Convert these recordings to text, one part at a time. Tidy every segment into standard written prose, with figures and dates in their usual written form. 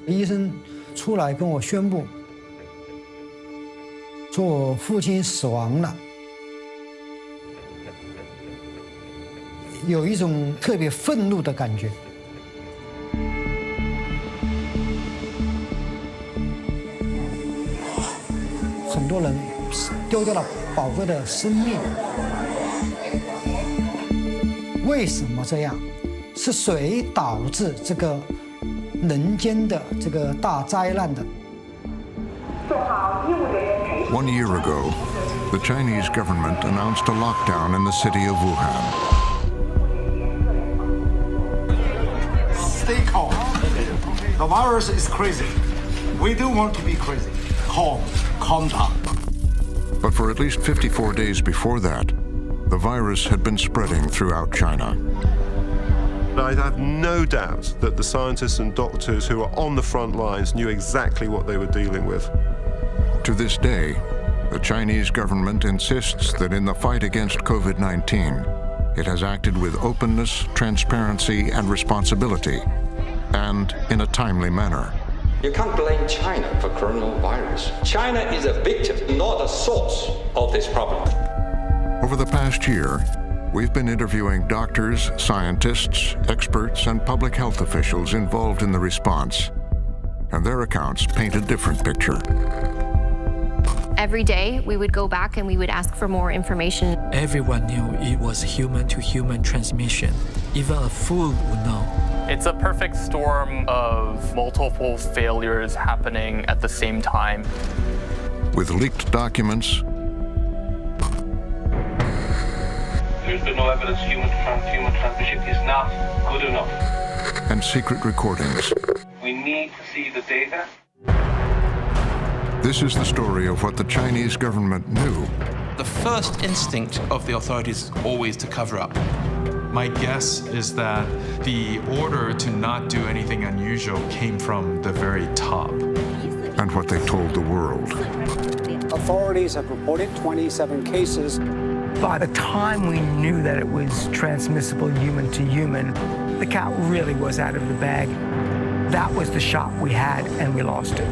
医生出来跟我宣布，说我父亲死亡了，有一种特别愤怒的感觉。很多人丢掉了宝贵的生命，为什么这样？是谁导致这个人间的这个大灾难的？1 year ago, the Chinese government announced a lockdown in the city of Wuhan. Stay calm. The virus is crazy. We do want to be crazy. Calm down. But for at least 54 days before that, the virus had been spreading throughout China. I have no doubt that the scientists and doctors who are on the front lines knew exactly what they were dealing with. To this day, the Chinese government insists that in the fight against COVID-19, it has acted with openness, transparency, and responsibility, and in a timely manner. You can't blame China for coronavirus. China is a victim, not a source of this problem. Over the past year, we've been interviewing doctors, scientists, experts, and public health officials involved in the response, and their accounts paint a different picture. Every day, we would go back and we would ask for more information. Everyone knew it was human-to-human transmission. Even a fool would know. It's a perfect storm of multiple failures happening at the same time. With leaked documents, there's been no evidence human transmission is not good enough. And secret recordings. We need to see the data. This is the story of what the Chinese government knew. The first instinct of the authorities is always to cover up. My guess is that the order to not do anything unusual came from the very top. And what they told the world. Authorities have reported 27 cases. By the time we knew that it was transmissible human to human, the cat really was out of the bag. That was the shot we had, and we lost it.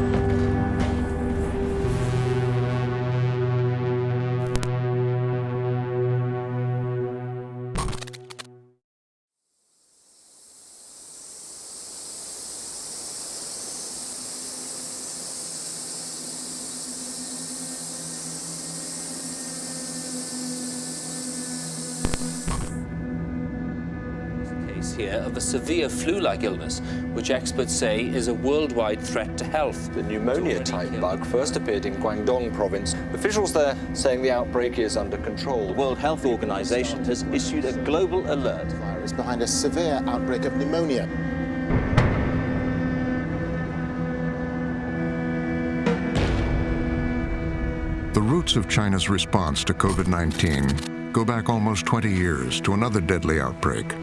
Here of a severe flu-like illness, which experts say is a worldwide threat to health. The pneumonia-type bug first appeared in Guangdong province. Officials there saying the outbreak is under control. The World Health Organization has issued a global alert. The virus behind a severe outbreak of pneumonia. The roots of China's response to COVID-19 go back almost 20 years to another deadly outbreak.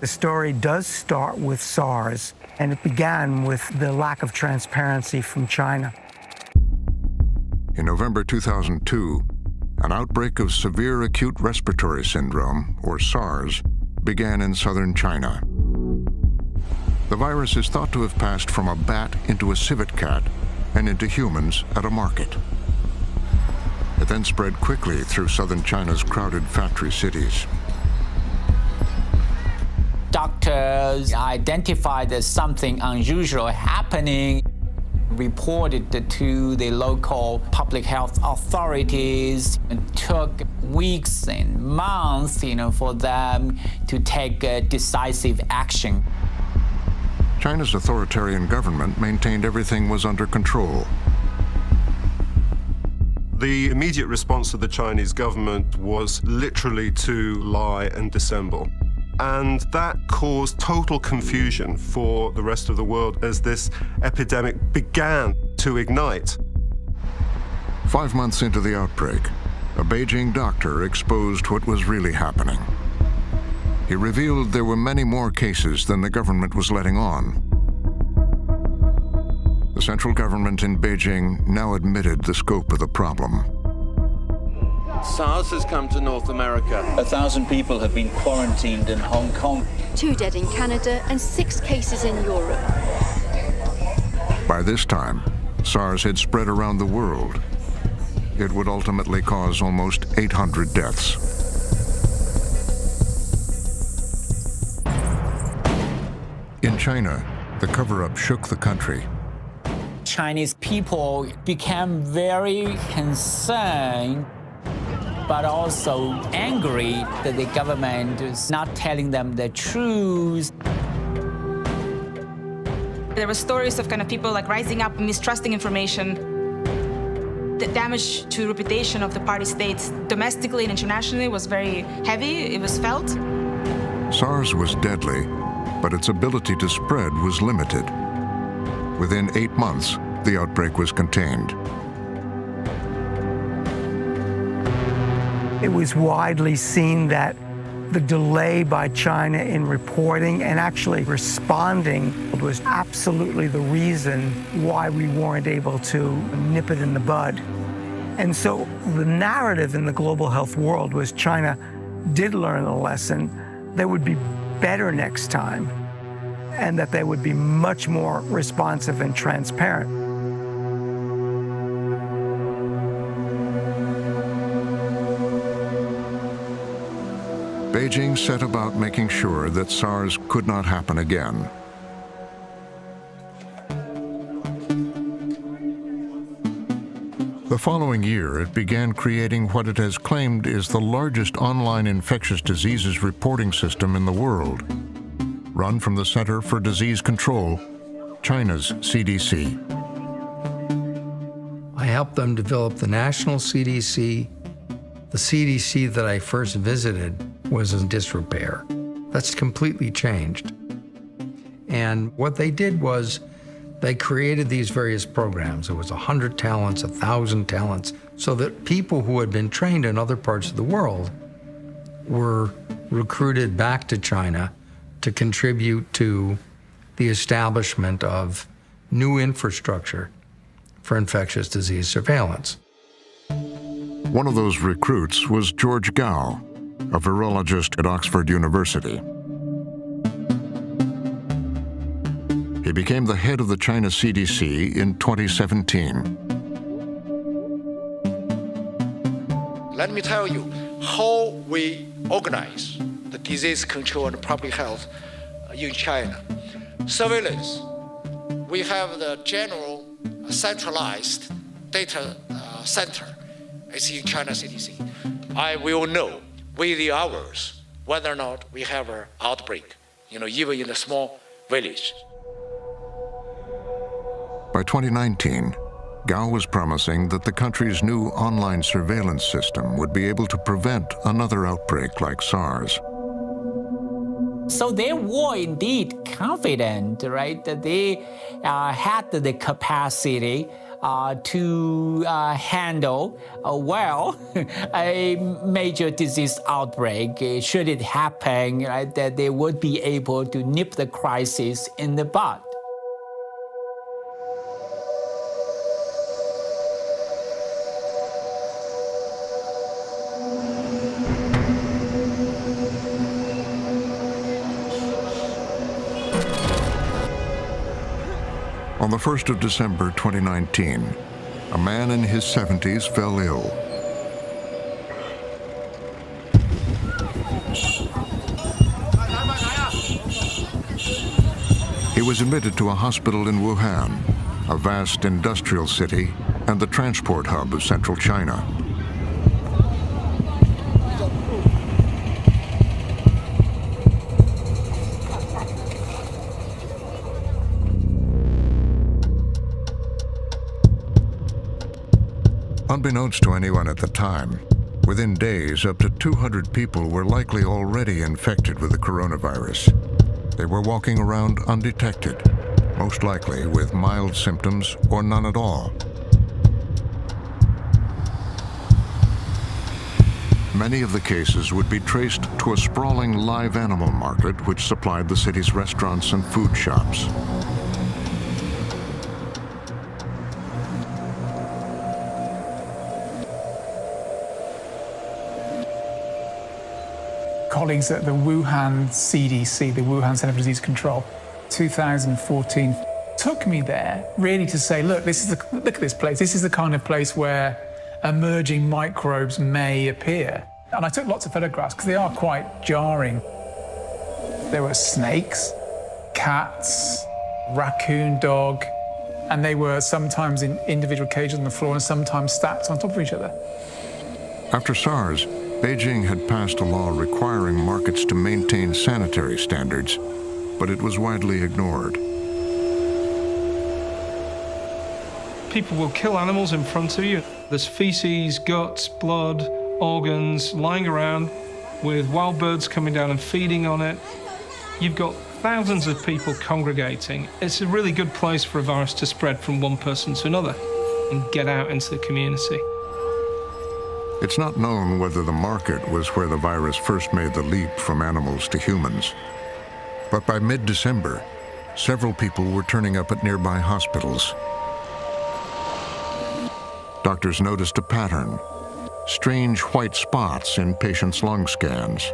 The story does start with SARS, and it began with the lack of transparency from China. In November 2002, an outbreak of severe acute respiratory syndrome, or SARS, began in southern China. The virus is thought to have passed from a bat into a civet cat and into humans at a market. It then spread quickly through southern China's crowded factory cities. Doctors identified that something unusual happening, reported to the local public health authorities. It took weeks and months, for them to take decisive action. China's authoritarian government maintained everything was under control. The immediate response of the Chinese government was literally to lie and dissemble. And that caused total confusion for the rest of the world as this epidemic began to ignite. 5 months into the outbreak, a Beijing doctor exposed what was really happening. He revealed there were many more cases than the government was letting on. The central government in Beijing now admitted the scope of the problem. SARS has come to North America. 1,000 people have been quarantined in Hong Kong. 2 dead in Canada and 6 cases in Europe. By this time, SARS had spread around the world. It would ultimately cause almost 800 deaths. In China, the cover-up shook the country. Chinese people became very concerned, but also angry that the government is not telling them the truth. There were stories of kind of people like rising up, mistrusting information. The damage to reputation of the party states domestically and internationally was very heavy. It was felt. SARS was deadly, but its ability to spread was limited. Within 8 months, the outbreak was contained. It was widely seen that the delay by China in reporting and actually responding was absolutely the reason why we weren't able to nip it in the bud. And so the narrative in the global health world was China did learn a lesson. They would be better next time, and that they would be much more responsive and transparent. Beijing set about making sure that SARS could not happen again. The following year, it began creating what it has claimed is the largest online infectious diseases reporting system in the world, run from the Center for Disease Control, China's CDC. I helped them develop the national CDC. The CDC that I first visited was in disrepair. That's completely changed. And what they did was they created these various programs. It was 100 talents, 1,000 talents, so that people who had been trained in other parts of the world were recruited back to China to contribute to the establishment of new infrastructure for infectious disease surveillance. One of those recruits was George Gao, a virologist at Oxford University. He became the head of the China CDC in 2017. Let me tell you how we organize the disease control and public health in China. Surveillance. We have the general centralized data center. It's in China CDC. I will know within hours whether or not we have an outbreak, even in a small village. By 2019, Gao was promising that the country's new online surveillance system would be able to prevent another outbreak like SARS. So they were indeed confident, right, that they had the capacity to handle well a major disease outbreak. Should it happen, right, that they would be able to nip the crisis in the bud. On the 1st of December 2019, a man in his 70s fell ill. He was admitted to a hospital in Wuhan, a vast industrial city and the transport hub of central China. Unbeknownst to anyone at the time, within days, up to 200 people were likely already infected with the coronavirus. They were walking around undetected, most likely with mild symptoms or none at all. Many of the cases would be traced to a sprawling live animal market which supplied the city's restaurants and food shops. colleagues at the Wuhan CDC, the Wuhan Center for Disease Control, 2014, took me there really to say, look at this place. This is the kind of place where emerging microbes may appear. And I took lots of photographs because they are quite jarring. There were snakes, cats, raccoon dog, and they were sometimes in individual cages on the floor and sometimes stacked on top of each other. After SARS, Beijing had passed a law requiring markets to maintain sanitary standards, but it was widely ignored. People will kill animals in front of you. There's feces, guts, blood, organs lying around with wild birds coming down and feeding on it. You've got thousands of people congregating. It's a really good place for a virus to spread from one person to another and get out into the community. It's not known whether the market was where the virus first made the leap from animals to humans. But by mid-December, several people were turning up at nearby hospitals. Doctors noticed a pattern: strange white spots in patients' lung scans.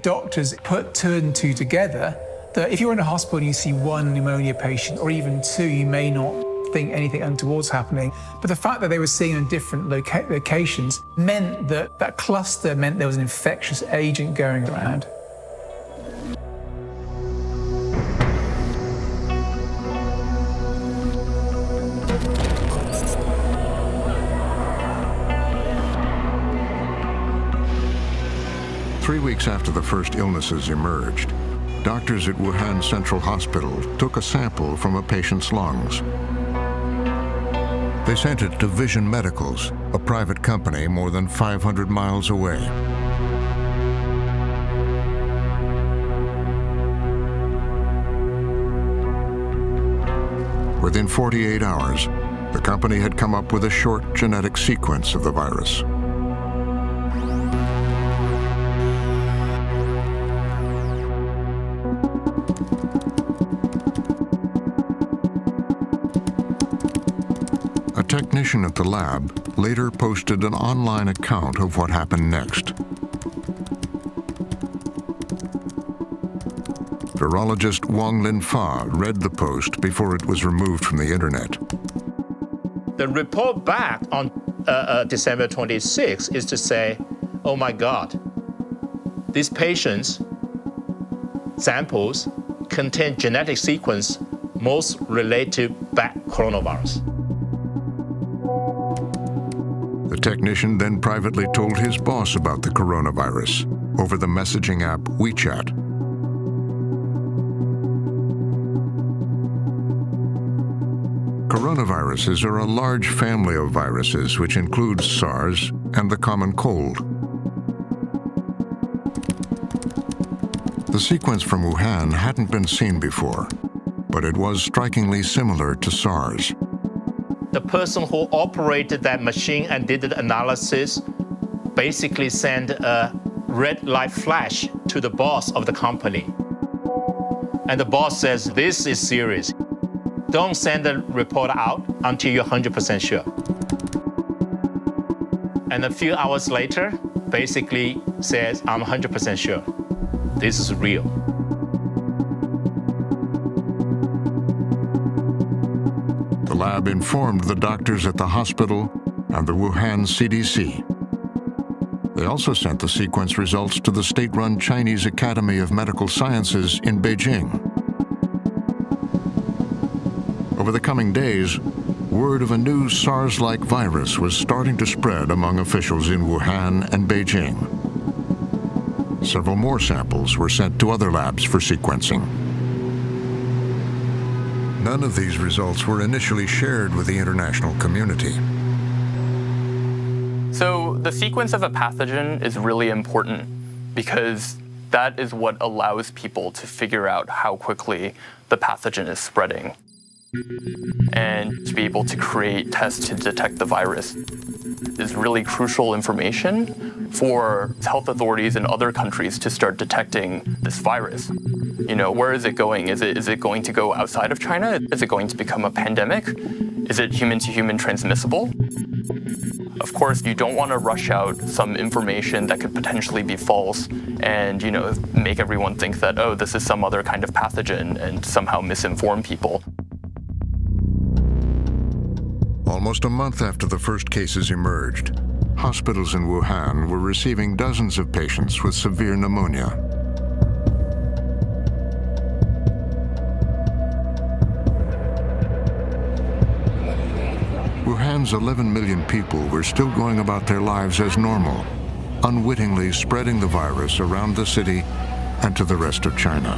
Doctors put 2 and 2 together that if you're in a hospital and you see one pneumonia patient, or even 2, you may not think anything untoward's happening. But the fact that they were seeing in different locations meant that that cluster meant there was an infectious agent going around. Three weeks after the first illnesses emerged, doctors at Wuhan Central Hospital took a sample from a patient's lungs. They sent it to Vision Medicals, a private company more than 500 miles away. Within 48 hours, the company had come up with a short genetic sequence of the virus. A technician at the lab later posted an online account of what happened next. Virologist Wang Linfa read the post before it was removed from the internet. The report back on December 26 is to say, oh my God, these patients' samples contain genetic sequence most related to bat coronavirus. The technician then privately told his boss about the coronavirus over the messaging app WeChat. Coronaviruses are a large family of viruses which includes SARS and the common cold. The sequence from Wuhan hadn't been seen before, but it was strikingly similar to SARS. The person who operated that machine and did the analysis basically sent a red light flash to the boss of the company. And the boss says, this is serious. Don't send the report out until you're 100% sure. And a few hours later, basically says, I'm 100% sure. This is real. The lab informed the doctors at the hospital and the Wuhan CDC. They also sent the sequence results to the state-run Chinese Academy of Medical Sciences in Beijing. Over the coming days, word of a new SARS-like virus was starting to spread among officials in Wuhan and Beijing. Several more samples were sent to other labs for sequencing. None of these results were initially shared with the international community. So the sequence of a pathogen is really important because that is what allows people to figure out how quickly the pathogen is spreading and to be able to create tests to detect the virus is really crucial information for health authorities in other countries to start detecting this virus. You know, where is it going? Is it going to go outside of China? Is it going to become a pandemic? Is it human-to-human transmissible? Of course, you don't want to rush out some information that could potentially be false and, make everyone think that, oh, this is some other kind of pathogen and somehow misinform people. Almost a month after the first cases emerged, hospitals in Wuhan were receiving dozens of patients with severe pneumonia. Wuhan's 11 million people were still going about their lives as normal, unwittingly spreading the virus around the city and to the rest of China.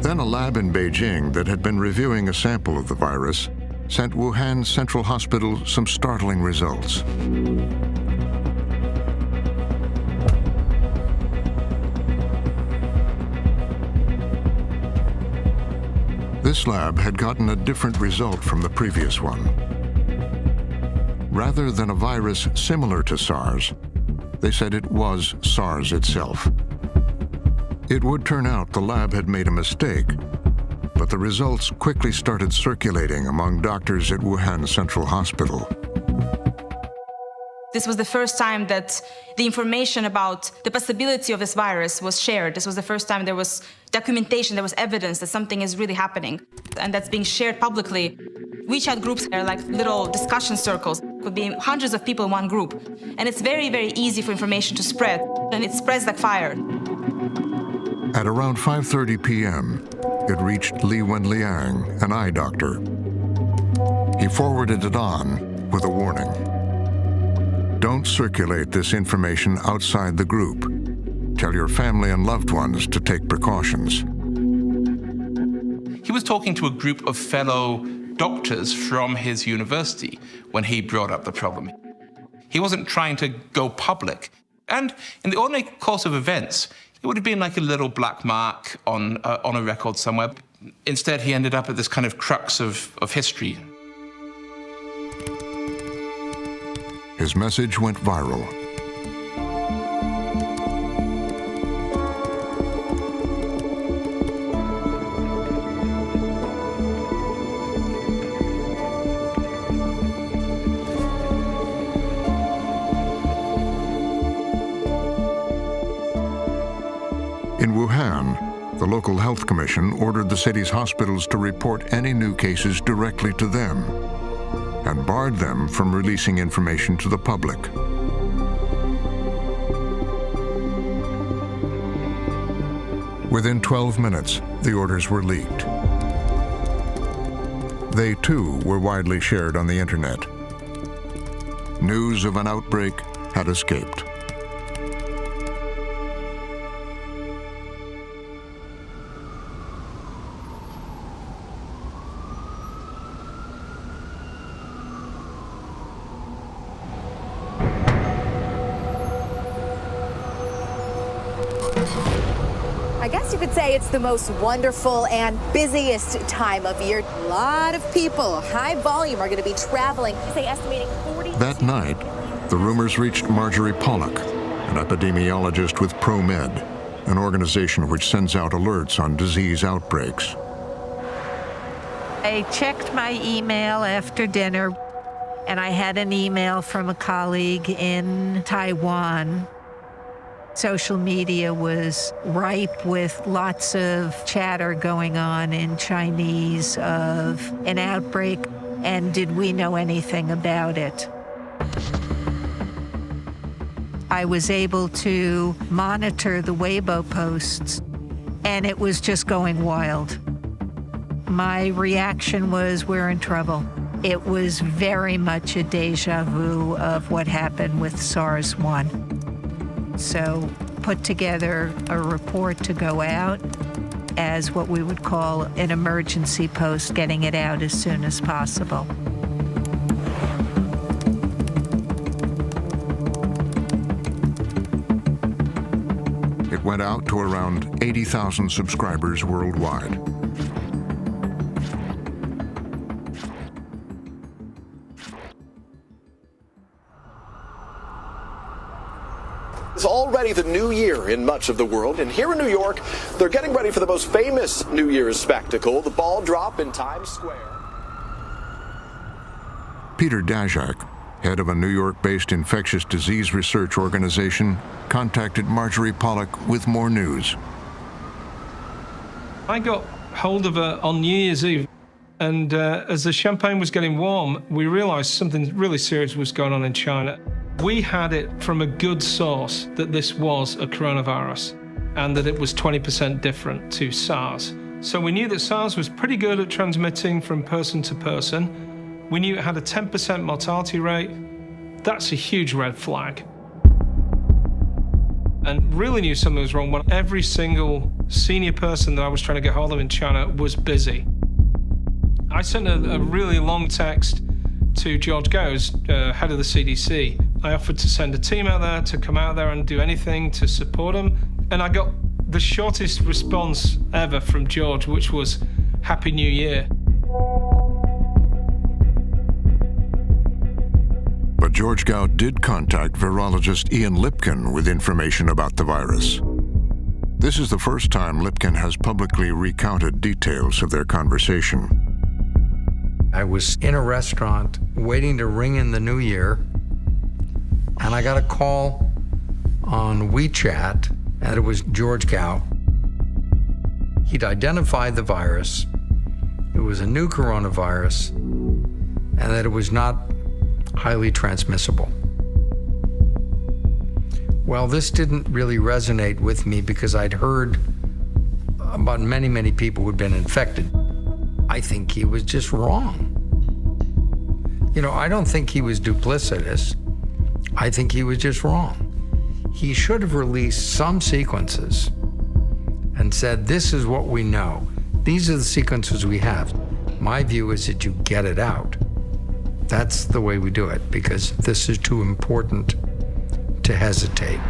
Then a lab in Beijing that had been reviewing a sample of the virus sent Wuhan Central Hospital some startling results. This lab had gotten a different result from the previous one. Rather than a virus similar to SARS, they said it was SARS itself. It would turn out the lab had made a mistake, but the results quickly started circulating among doctors at Wuhan Central Hospital. This was the first time that the information about the possibility of this virus was shared. This was the first time there was documentation, there was evidence that something is really happening, and that's being shared publicly. WeChat groups are like little discussion circles. It could be hundreds of people in one group. And it's very, very easy for information to spread, and it spreads like fire. At around 5:30 p.m., it reached Li Wenliang, an eye doctor. He forwarded it on with a warning. Don't circulate this information outside the group. Tell your family and loved ones to take precautions. He was talking to a group of fellow doctors from his university when he brought up the problem. He wasn't trying to go public. And in the ordinary course of events, it would have been like a little black mark on a record somewhere. Instead, he ended up at this kind of crux of history. His message went viral. In Wuhan, the local health commission ordered the city's hospitals to report any new cases directly to them and barred them from releasing information to the public. Within 12 minutes, the orders were leaked. They too were widely shared on the internet. News of an outbreak had escaped. I guess you could say it's the most wonderful and busiest time of year. A lot of people, high volume, are going to be traveling. They estimating 40. That night, the rumors reached Marjorie Pollock, an epidemiologist with ProMed, an organization which sends out alerts on disease outbreaks. I checked my email after dinner, and I had an email from a colleague in Taiwan. Social media was ripe with lots of chatter going on in Chinese of an outbreak, and did we know anything about it? I was able to monitor the Weibo posts, and it was just going wild. My reaction was, we're in trouble. It was very much a deja vu of what happened with SARS-1. So put together a report to go out as what we would call an emergency post, getting it out as soon as possible. It went out to around 80,000 subscribers worldwide. It's already the new year in much of the world, and here in New York, they're getting ready for the most famous New Year's spectacle, the ball drop in Times Square. Peter Daszak, head of a New York-based infectious disease research organization, contacted Marjorie Pollack with more news. I got hold of her on New Year's Eve, and as the champagne was getting warm, we realized something really serious was going on in China. We had it from a good source that this was a coronavirus and that it was 20% different to SARS. So we knew that SARS was pretty good at transmitting from person to person. We knew it had a 10% mortality rate. That's a huge red flag. And really knew something was wrong when every single senior person that I was trying to get hold of in China was busy. I sent a really long text to George Gao, head of the CDC. I offered to send a team out there to come out there and do anything to support him. And I got the shortest response ever from George, which was, Happy New Year. But George Gao did contact virologist Ian Lipkin with information about the virus. This is the first time Lipkin has publicly recounted details of their conversation. I was in a restaurant waiting to ring in the new year, and I got a call on WeChat, and it was George Gao. He'd identified the virus, it was a new coronavirus, and that it was not highly transmissible. Well, this didn't really resonate with me because I'd heard about many, many people who'd been infected. I think he was just wrong. You know, I don't think he was duplicitous. I think he was just wrong. He should have released some sequences and said, this is what we know. These are the sequences we have. My view is that you get it out. That's the way we do it, because this is too important to hesitate.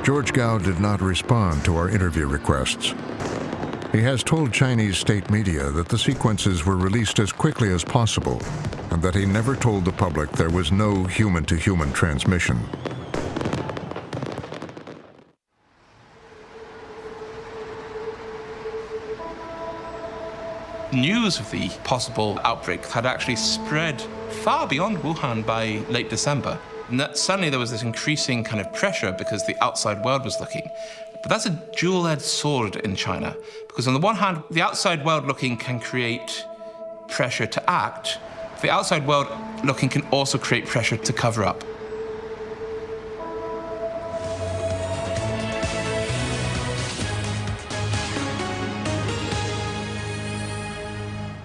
George Gao did not respond to our interview requests. He has told Chinese state media that the sequences were released as quickly as possible and that he never told the public there was no human-to-human transmission. News of the possible outbreak had actually spread far beyond Wuhan by late December. And that suddenly there was this increasing kind of pressure because the outside world was looking. But that's a dual-edged sword in China, because on the one hand, the outside world looking can create pressure to act. The outside world looking can also create pressure to cover up.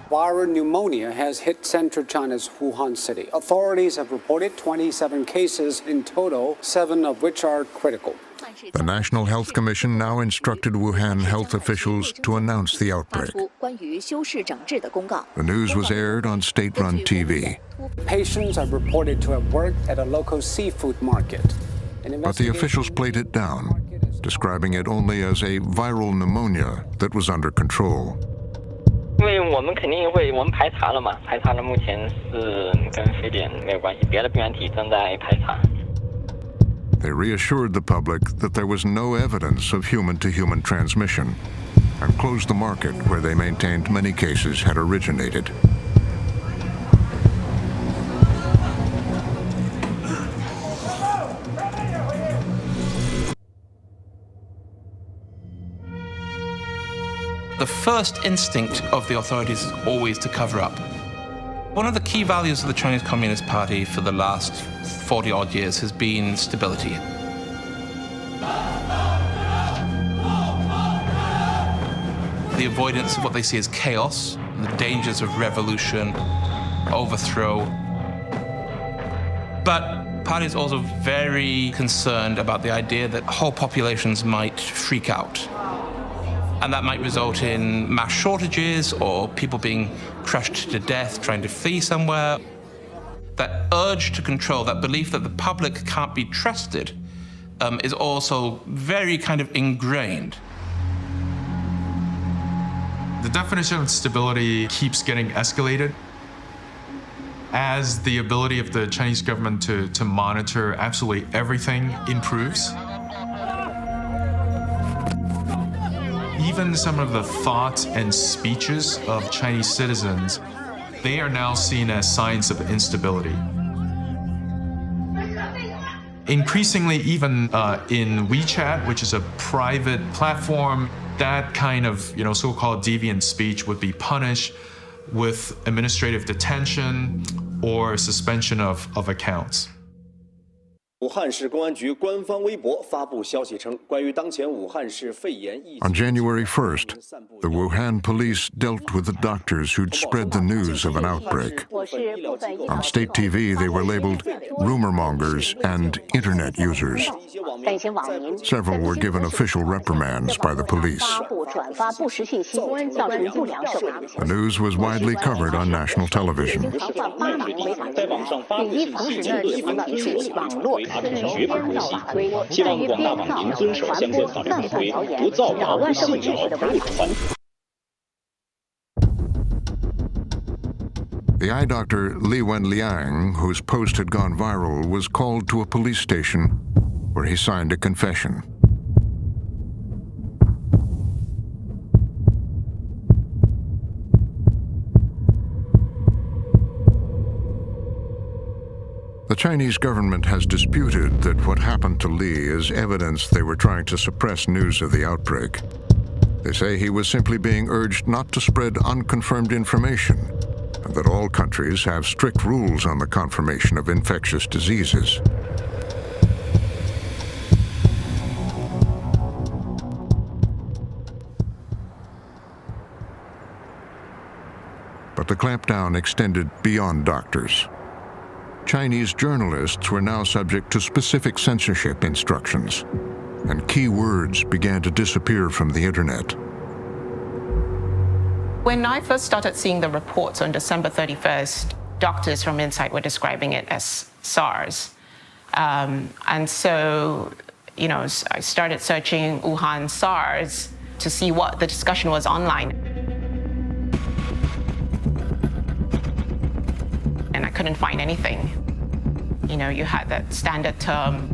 Viral pneumonia has hit central China's Wuhan city. Authorities have reported 27 cases in total, 7 of which are critical. The National Health Commission now instructed Wuhan health officials to announce the outbreak. The news was aired on state-run TV. Patients are reported to have worked at a local seafood market. But the officials played it down, describing it only as a viral pneumonia that was under control. They reassured the public that there was no evidence of human-to-human transmission and closed the market where they maintained many cases had originated. The first instinct of the authorities is always to cover up. One of the key values of the Chinese Communist Party for the last 40-odd years has been stability. The avoidance of what they see as chaos, the dangers of revolution, overthrow. But Party is also very concerned about the idea that whole populations might freak out. And that might result in mass shortages or people being crushed to death trying to flee somewhere. That urge to control, that belief that the public can't be trusted, is also very kind of ingrained. The definition of stability keeps getting escalated as the ability of the Chinese government to monitor absolutely everything improves. Even some of the thoughts and speeches of Chinese citizens, they are now seen as signs of instability. Increasingly, even in WeChat, which is a private platform, that kind of so-called deviant speech would be punished with administrative detention or suspension of accounts. 武汉市公安局官方微博发布消息称，关于当前武汉市肺炎疫情。 On January 1st, the Wuhan police dealt with the doctors who'd spread the news of an outbreak. On state TV, they were labeled rumor mongers and internet users. Several were given official reprimands by the police. The news was widely covered on national television. The eye doctor Li Wenliang, whose post had gone viral, was called to a police station where he signed a confession. The Chinese government has disputed that what happened to Li is evidence they were trying to suppress news of the outbreak. They say he was simply being urged not to spread unconfirmed information, and that all countries have strict rules on the confirmation of infectious diseases. But the clampdown extended beyond doctors. Chinese journalists were now subject to specific censorship instructions, and key words began to disappear from the internet. When I first started seeing the reports on December 31st, doctors from inside were describing it as SARS. And so, I started searching Wuhan SARS to see what the discussion was online. And I couldn't find anything. You had that standard term,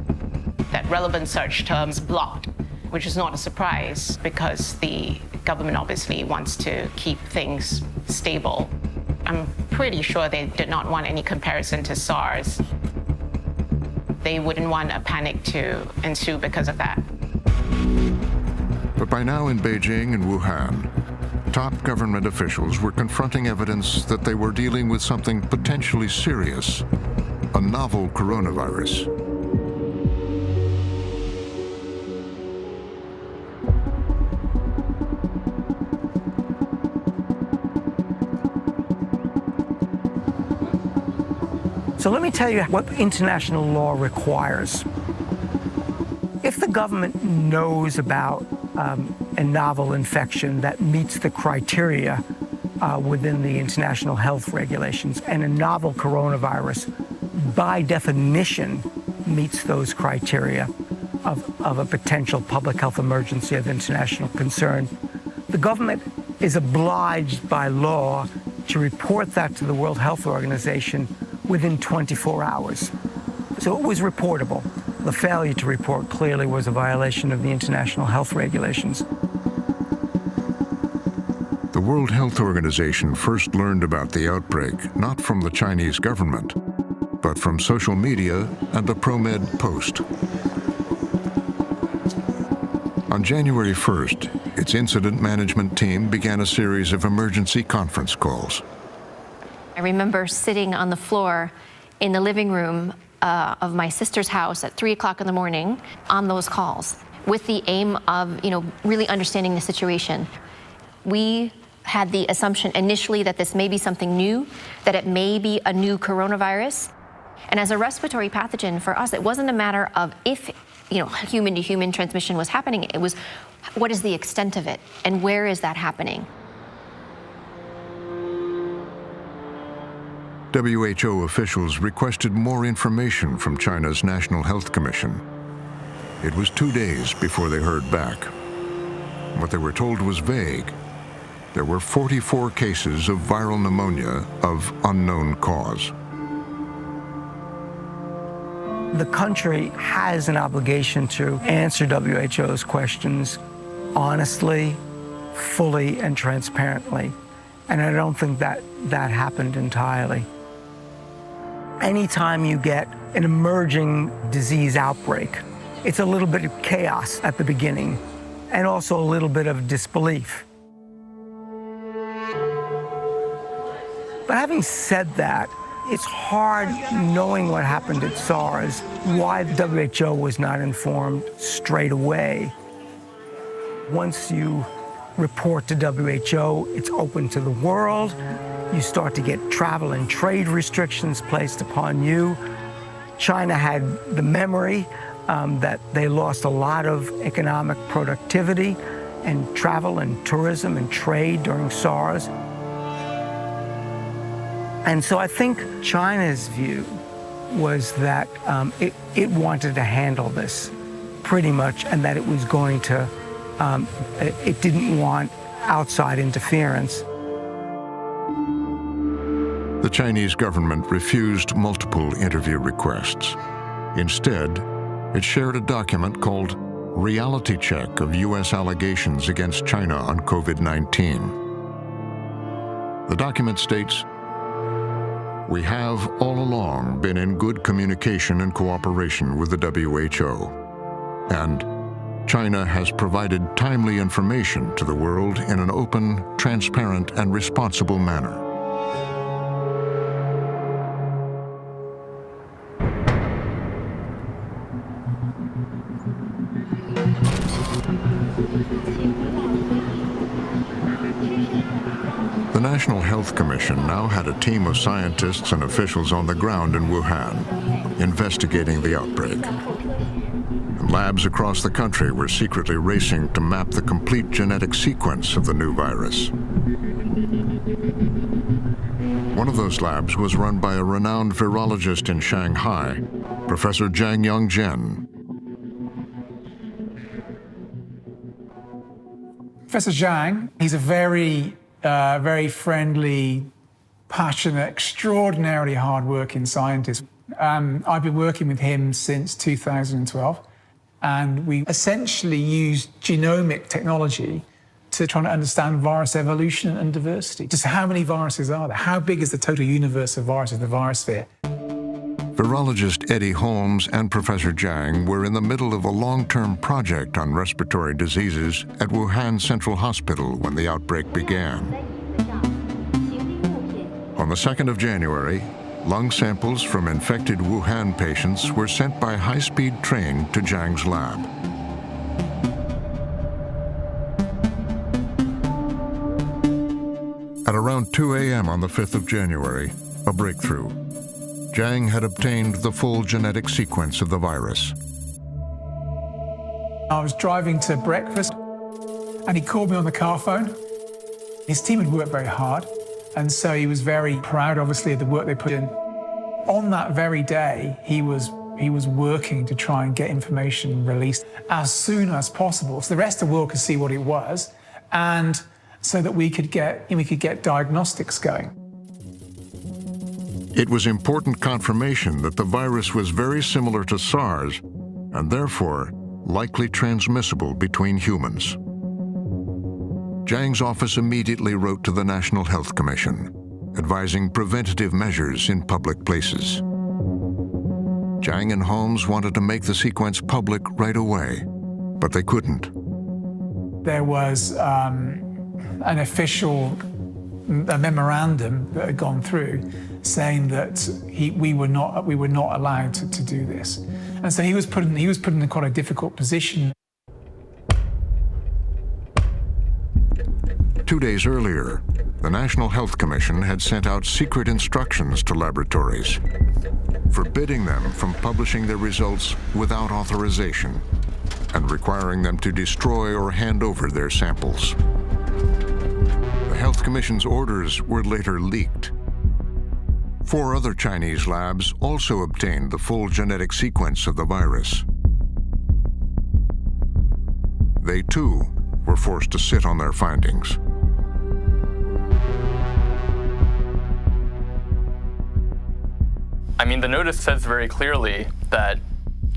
that relevant search terms blocked, which is not a surprise because the government obviously wants to keep things stable. I'm pretty sure they did not want any comparison to SARS. They wouldn't want a panic to ensue because of that. But by now in Beijing and Wuhan, top government officials were confronting evidence that they were dealing with something potentially serious, a novel coronavirus. So let me tell you what international law requires. If the government knows about a novel infection that meets the criteria within the international health regulations, and a novel coronavirus, by definition, meets those criteria of a potential public health emergency of international concern, the government is obliged by law to report that to the World Health Organization within 24 hours. So it was reportable. The failure to report clearly was a violation of the international health regulations. The World Health Organization first learned about the outbreak not from the Chinese government, but from social media and a ProMed post. On January 1st, its incident management team began a series of emergency conference calls. I remember sitting on the floor in the living room of my sister's house at 3 o'clock in the morning on those calls with the aim of, really understanding the situation. We had the assumption initially that this may be something new, that it may be a new coronavirus. And as a respiratory pathogen, for us, it wasn't a matter of if, human-to-human transmission was happening. It was, what is the extent of it, and where is that happening? WHO officials requested more information from China's National Health Commission. It was 2 days before they heard back. What they were told was vague. There were 44 cases of viral pneumonia of unknown cause. The country has an obligation to answer WHO's questions honestly, fully, and transparently. And I don't think that happened entirely. Anytime you get an emerging disease outbreak, it's a little bit of chaos at the beginning and also a little bit of disbelief. But having said that, it's hard, knowing what happened at SARS, why the WHO was not informed straight away. Once you report to WHO, it's open to the world. You start to get travel and trade restrictions placed upon you. China had the memory that they lost a lot of economic productivity and travel and tourism and trade during SARS. And so I think China's view was that it wanted to handle this pretty much, and that it was going to, it didn't want outside interference. The Chinese government refused multiple interview requests. Instead, it shared a document called Reality Check of U.S. Allegations Against China on COVID-19. The document states, "We have all along been in good communication and cooperation with the WHO, and China has provided timely information to the world in an open, transparent, and responsible manner." The National Health Commission now had a team of scientists and officials on the ground in Wuhan, investigating the outbreak. And labs across the country were secretly racing to map the complete genetic sequence of the new virus. One of those labs was run by a renowned virologist in Shanghai, Professor Zhang Yongzhen. Professor Zhang, he's a very friendly, passionate, extraordinarily hard-working scientist. I've been working with him since 2012, and we essentially used genomic technology to try to understand virus evolution and diversity. Just how many viruses are there? How big is the total universe of viruses, the virosphere? Virologist Eddie Holmes and Professor Zhang were in the middle of a long-term project on respiratory diseases at Wuhan Central Hospital when the outbreak began. On the 2nd of January, lung samples from infected Wuhan patients were sent by high-speed train to Zhang's lab. At around 2 a.m. on the 5th of January, a breakthrough. Zhang had obtained the full genetic sequence of the virus. I was driving to breakfast, and he called me on the car phone. His team had worked very hard, and so he was very proud, obviously, of the work they put in. On that very day, he was working to try and get information released as soon as possible, so the rest of the world could see what it was, and so that we could get diagnostics going. It was important confirmation that the virus was very similar to SARS and therefore likely transmissible between humans. Zhang's office immediately wrote to the National Health Commission, advising preventative measures in public places. Zhang and Holmes wanted to make the sequence public right away, but they couldn't. There was an official memorandum that had gone through saying that we were not allowed to do this, and so he was put in quite a difficult position. 2 days earlier, the National Health Commission had sent out secret instructions to laboratories, forbidding them from publishing their results without authorization and requiring them to destroy or hand over their samples. The Health Commission's orders were later leaked. 4 other Chinese labs also obtained the full genetic sequence of the virus. They too were forced to sit on their findings. I mean, the notice says very clearly that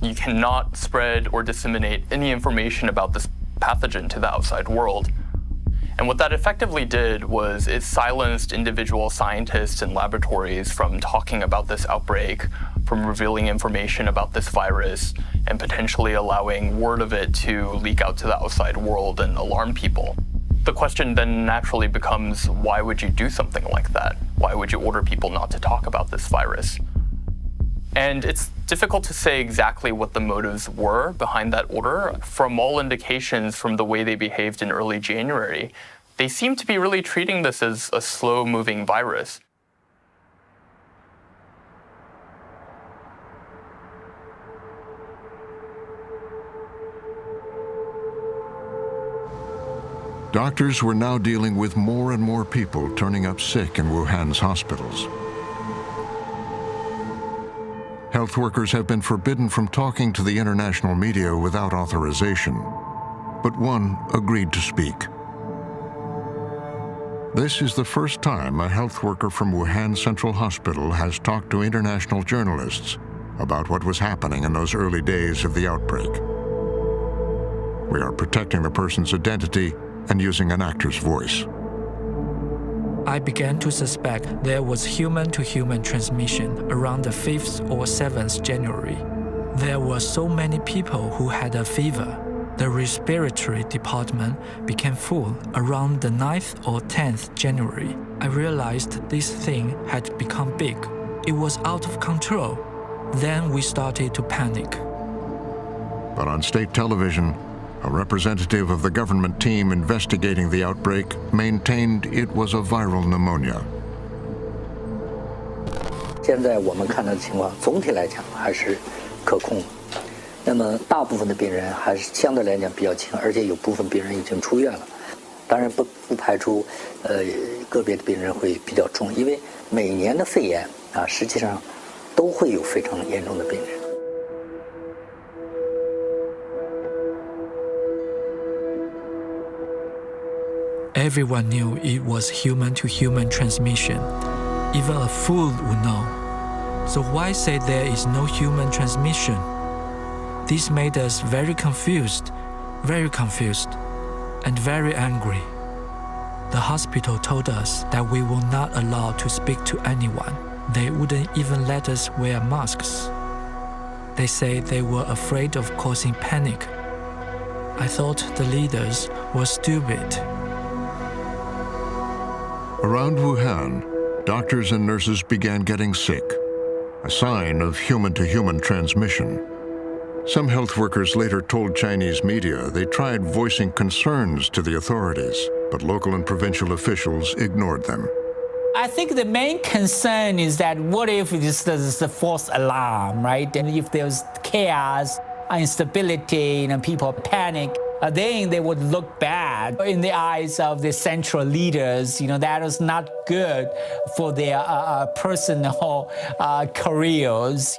you cannot spread or disseminate any information about this pathogen to the outside world. And what that effectively did was it silenced individual scientists and laboratories from talking about this outbreak, from revealing information about this virus, and potentially allowing word of it to leak out to the outside world and alarm people. The question then naturally becomes, why would you do something like that? Why would you order people not to talk about this virus? And it's difficult to say exactly what the motives were behind that order. From all indications from the way they behaved in early January, they seem to be really treating this as a slow-moving virus. Doctors were now dealing with more and more people turning up sick in Wuhan's hospitals. Health workers have been forbidden from talking to the international media without authorization, but one agreed to speak. This is the first time a health worker from Wuhan Central Hospital has talked to international journalists about what was happening in those early days of the outbreak. We are protecting the person's identity and using an actor's voice. I began to suspect there was human-to-human transmission around the 5th or 7th January. There were so many people who had a fever. The respiratory department became full around the 9th or 10th January. I realized this thing had become big. It was out of control. Then we started to panic. But on state television, a representative of the government team investigating the outbreak maintained it was a viral pneumonia. 现在我们看到的情况，总体来讲还是可控的。那么大部分的病人还是相对来讲比较轻，而且有部分病人已经出院了。当然不排除个别的病人会比较重，因为每年的肺炎实际上都会有非常严重的病人。 Everyone knew it was human-to-human transmission. Even a fool would know. So why say there is no human transmission? This made us very confused, and very angry. The hospital told us that we were not allowed to speak to anyone. They wouldn't even let us wear masks. They said they were afraid of causing panic. I thought the leaders were stupid. Around Wuhan, doctors and nurses began getting sick, a sign of human-to-human transmission. Some health workers later told Chinese media they tried voicing concerns to the authorities, but local and provincial officials ignored them. I think the main concern is that what if this is a false alarm, right? And if there's chaos, instability, people panic, then they would look bad in the eyes of the central leaders. That is not good for their personal careers.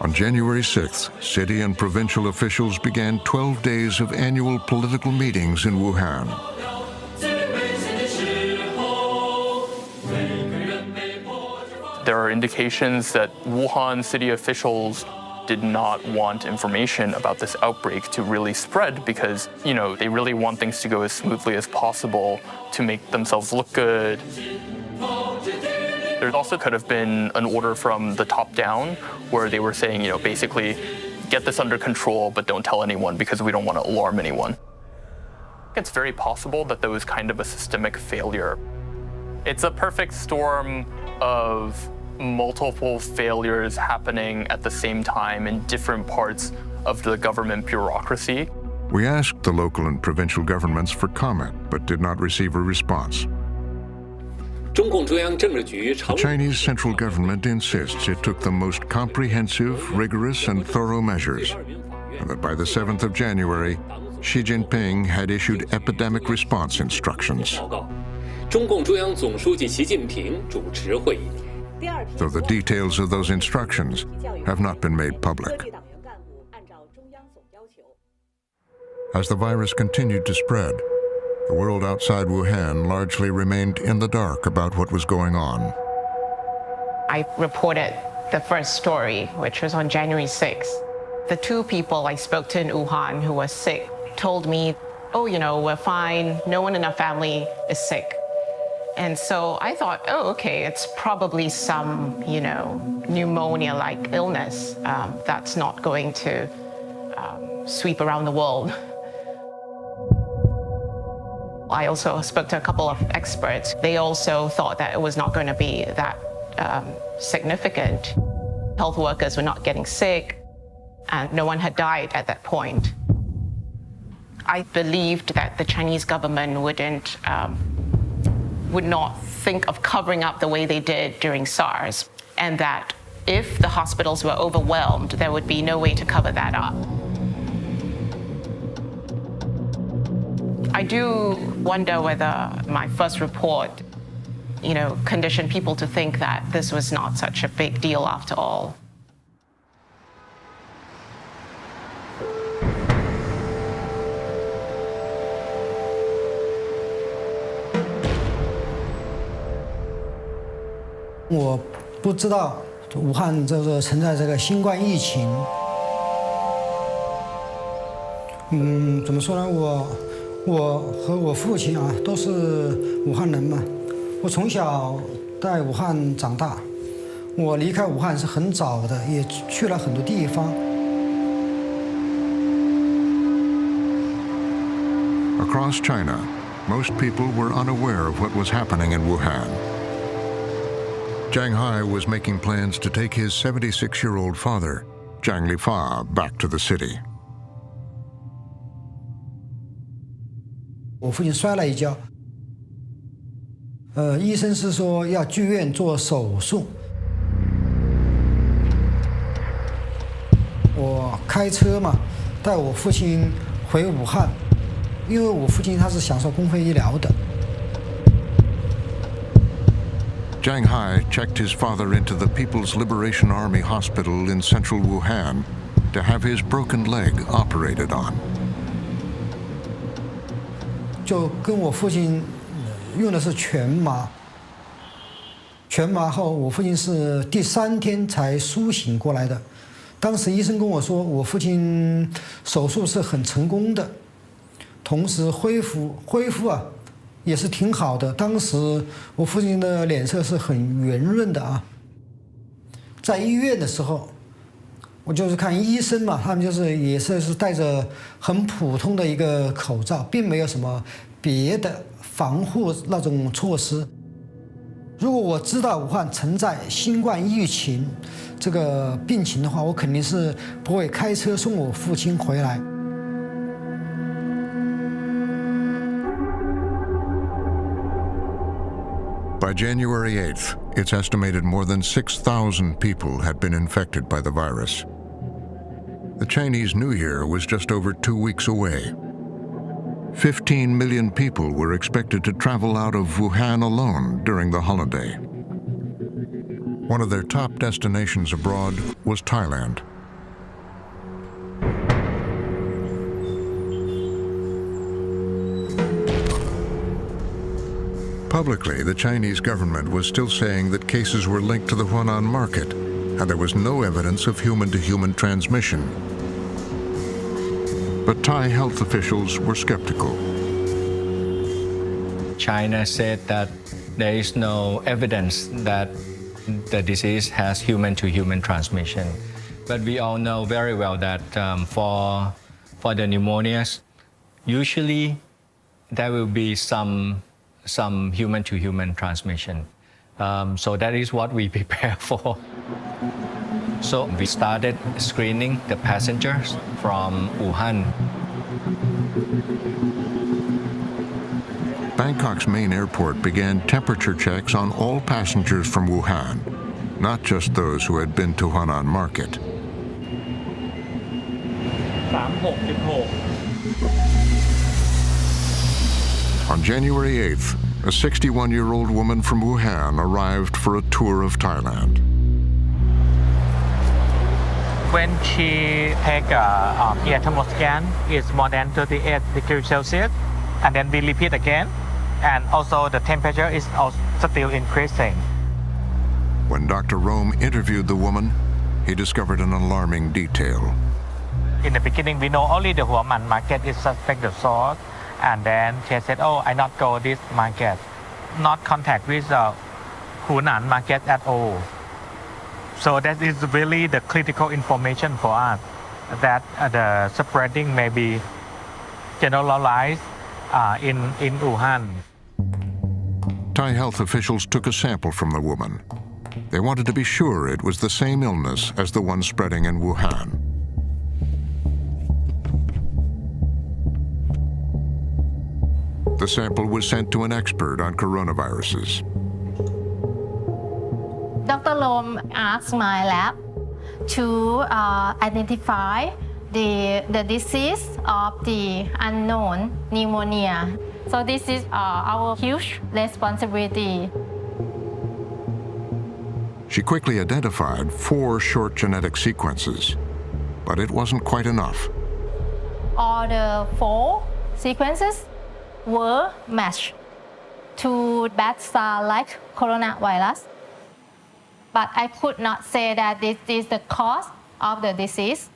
On January 6th, city and provincial officials began 12 days of annual political meetings in Wuhan. There are indications that Wuhan city officials did not want information about this outbreak to really spread because, they really want things to go as smoothly as possible to make themselves look good. There also could have been an order from the top down where they were saying, basically, get this under control, but don't tell anyone because we don't want to alarm anyone. It's very possible that there was kind of a systemic failure. It's a perfect storm of multiple failures happening at the same time in different parts of the government bureaucracy. We asked the local and provincial governments for comment, but did not receive a response. The Chinese central government insists it took the most comprehensive, rigorous, and thorough measures, and that by the 7th of January, Xi Jinping had issued epidemic response instructions. Though the details of those instructions have not been made public. As the virus continued to spread, the world outside Wuhan largely remained in the dark about what was going on. I reported the first story, which was on January 6th. The 2 people I spoke to in Wuhan who were sick told me, oh, we're fine, no one in our family is sick. And so I thought, oh, okay, it's probably some, pneumonia-like illness that's not going to sweep around the world. I also spoke to a couple of experts. They also thought that it was not going to be that significant. Health workers were not getting sick, and no one had died at that point. I believed that the Chinese government would not think of covering up the way they did during SARS, and that if the hospitals were overwhelmed, there would be no way to cover that up. I do wonder whether my first report, conditioned people to think that this was not such a big deal after all.我不知道武汉存在这个新冠疫情。怎么说呢？我和我父亲啊都是武汉人嘛，我从小在武汉长大，我离开武汉是很早的，也去了很多地方。Across China, most people were unaware of what was happening in Wuhan. Zhang Hai was making plans to take his 76-year-old father, Zhang Lifa, back to the city. 我父亲摔了一跤，医生是说要去院做手术。我开车嘛，带我父亲回武汉，因为我父亲他是享受公费医疗的。Zhang Hai checked his father into the People's Liberation Army Hospital in central Wuhan to have his broken leg operated on. 就跟我父亲用的是全麻，全麻后我父亲是第3天才苏醒过来的。当时医生跟我说，我父亲手术是很成功的，同时恢复啊也是挺好的。当时我父亲的脸色是很圆润的啊。在医院的时候，我就是看医生嘛，他们也是戴着很普通的一个口罩，并没有什么别的防护那种措施。如果我知道武汉存在新冠疫情这个病情的话，我肯定是不会开车送我父亲回来。By January 8th, it's estimated more than 6,000 people had been infected by the virus. The Chinese New Year was just over 2 weeks away. 15 million people were expected to travel out of Wuhan alone during the holiday. One of their top destinations abroad was Thailand. Publicly, the Chinese government was still saying that cases were linked to the Huanan market, and there was no evidence of human-to-human transmission. But Thai health officials were skeptical. China said that there is no evidence that the disease has human-to-human transmission. But we all know very well that for the pneumonias, usually there will be some human-to-human transmission. So that is what we prepare for. So we started screening the passengers from Wuhan. Bangkok's main airport began temperature checks on all passengers from Wuhan, not just those who had been to Huanan Market. On January 8th, a 61-year-old woman from Wuhan arrived for a tour of Thailand. When she take a ear thermal scan, it's more than 38 degrees Celsius, and then we repeat again, and also the temperature is also still increasing. When Dr. Rome interviewed the woman, he discovered an alarming detail. In the beginning, we know only the Huaman market is suspected source, and then she said, "Oh, I not go this market, not contact with Hunan market at all." So that is really the critical information for us, that the spreading may be generalized in Wuhan. Thai health officials took a sample from the woman. They wanted to be sure it was the same illness as the one spreading in Wuhan. The sample was sent to an expert on coronaviruses. Dr. Lom asked my lab to identify the disease of the unknown pneumonia. So this is our huge responsibility. She quickly identified 4 short genetic sequences, but it wasn't quite enough. All the 4 sequences were matched to bad SARS-like coronavirus. But I could not say that this is the cause of the disease.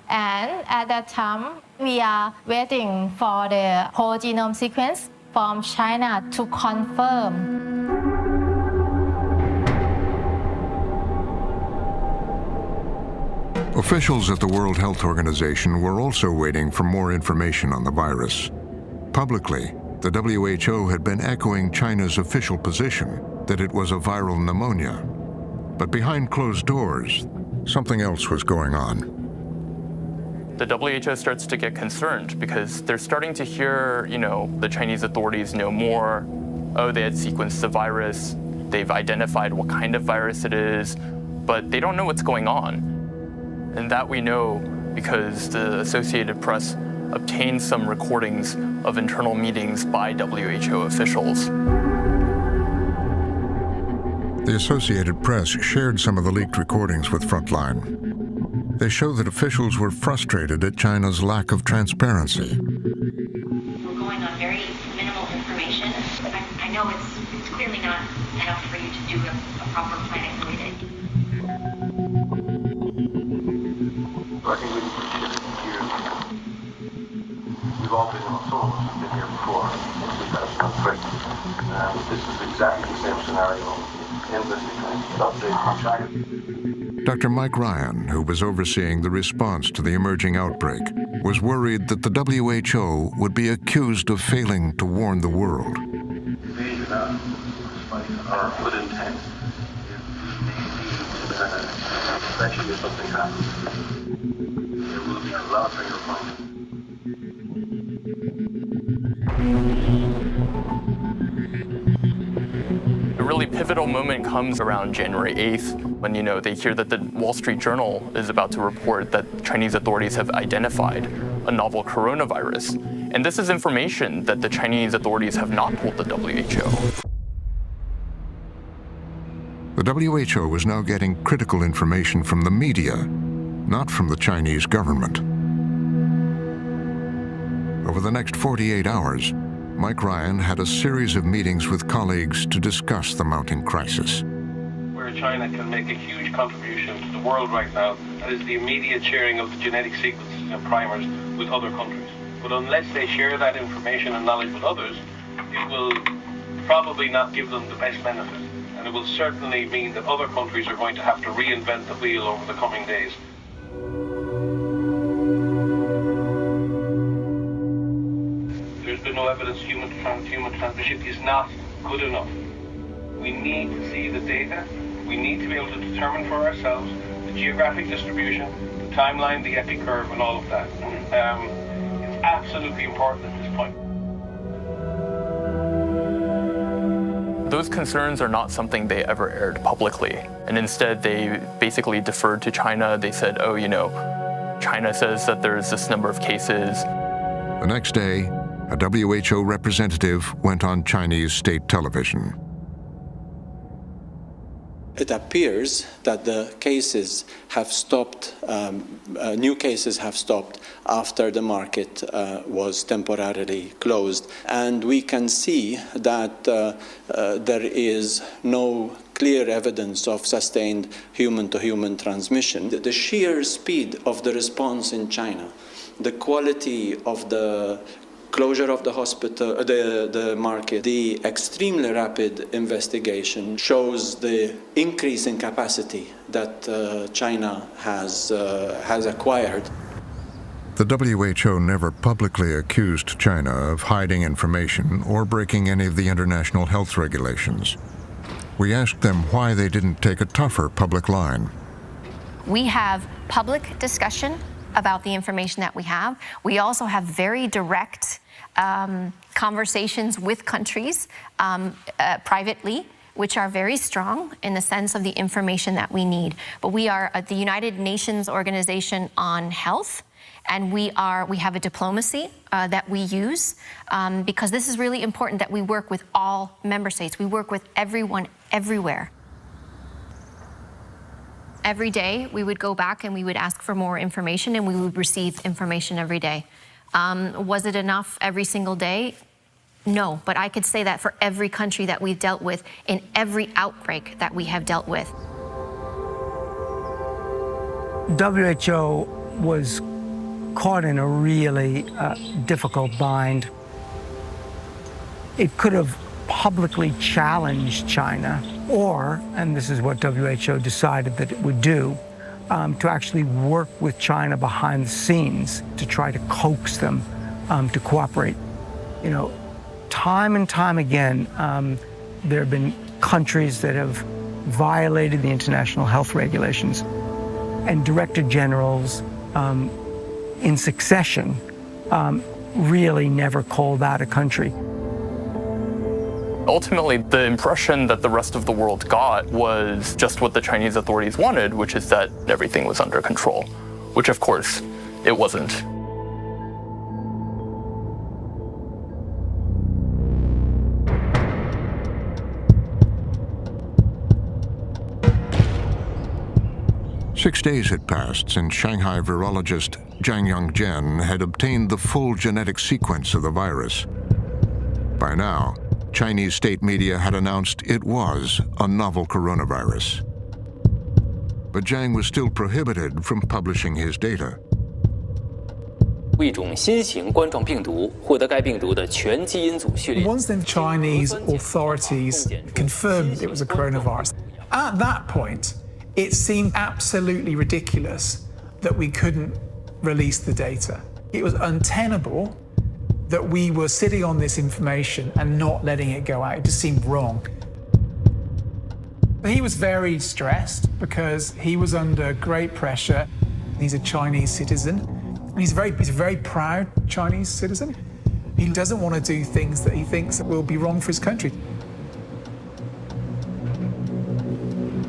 And at that time, we are waiting for the whole genome sequence from China to confirm. Officials at the World Health Organization were also waiting for more information on the virus. Publicly, the WHO had been echoing China's official position that it was a viral pneumonia. But behind closed doors, something else was going on. The WHO starts to get concerned because they're starting to hear, the Chinese authorities know more. Oh, they had sequenced the virus. They've identified what kind of virus it is, but they don't know what's going on. And that we know because the Associated Press obtained some recordings of internal meetings by WHO officials. The Associated Press shared some of the leaked recordings with Frontline. They show that officials were frustrated at China's lack of transparency. We're going on very minimal information. I know it's clearly not enough for you to do a proper planning the way that I think we need to shift gears. We've all been, some of us have been here before in 2003. This is exactly the same scenario. Dr. Mike Ryan, who was overseeing the response to the emerging outbreak, was worried that the WHO would be accused of failing to warn the world. Despite our good intent, especially if something happens, there will be a lot of finger pointing. A really pivotal moment comes around January 8th when, they hear that the Wall Street Journal is about to report that Chinese authorities have identified a novel coronavirus. And this is information that the Chinese authorities have not told the WHO. The WHO was now getting critical information from the media, not from the Chinese government. Over the next 48 hours, Mike Ryan had a series of meetings with colleagues to discuss the mounting crisis. Where China can make a huge contribution to the world right now, that is the immediate sharing of the genetic sequences and primers with other countries. But unless they share that information and knowledge with others, it will probably not give them the best benefit. And it will certainly mean that other countries are going to have to reinvent the wheel over the coming days. There's been no evidence human transmission is not good enough. We need to see the data. We need to be able to determine for ourselves the geographic distribution, the timeline, the epi curve, and all of that. It's absolutely important at this point. Those concerns are not something they ever aired publicly. And instead, they basically deferred to China. They said, oh, China says that there's this number of cases. The next day, a WHO representative went on Chinese state television. It appears that the cases have stopped, new cases have stopped after the market was temporarily closed. And we can see that there is no clear evidence of sustained human-to-human transmission. The sheer speed of the response in China, the quality of the closure of the hospital, the market, the extremely rapid investigation shows the increase in capacity that China has acquired. The WHO never publicly accused China of hiding information or breaking any of the international health regulations. We asked them why they didn't take a tougher public line. We have public discussion about the information that we have. We also have very direct conversations with countries privately, which are very strong in the sense of the information that we need. But we are at the United Nations Organization on Health, and we have a diplomacy that we use because this is really important that we work with all member states. We work with everyone, everywhere. Every day we would go back and we would ask for more information, and we would receive information every day. Was it enough every single day? No, but I could say that for every country that we've dealt with, in every outbreak that we have dealt with. WHO was caught in a really difficult bind. It could have publicly challenged China, or, and this is what WHO decided that it would do, to actually work with China behind the scenes to try to coax them to cooperate. Time and time again, there have been countries that have violated the international health regulations, and director generals in succession really never called out a country. Ultimately, the impression that the rest of the world got was just what the Chinese authorities wanted, which is that everything was under control, which of course it wasn't. Six days had passed since Shanghai virologist Zhang Yongzhen had obtained the full genetic sequence of the virus. By now, Chinese state media had announced it was a novel coronavirus. But Zhang was still prohibited from publishing his data. Once the Chinese authorities confirmed it was a coronavirus, at that point, it seemed absolutely ridiculous that we couldn't release the data. It was untenable that we were sitting on this information and not letting it go out. It just seemed wrong. He was very stressed because he was under great pressure. He's a Chinese citizen, and he's a very proud Chinese citizen. He doesn't want to do things that he thinks will be wrong for his country.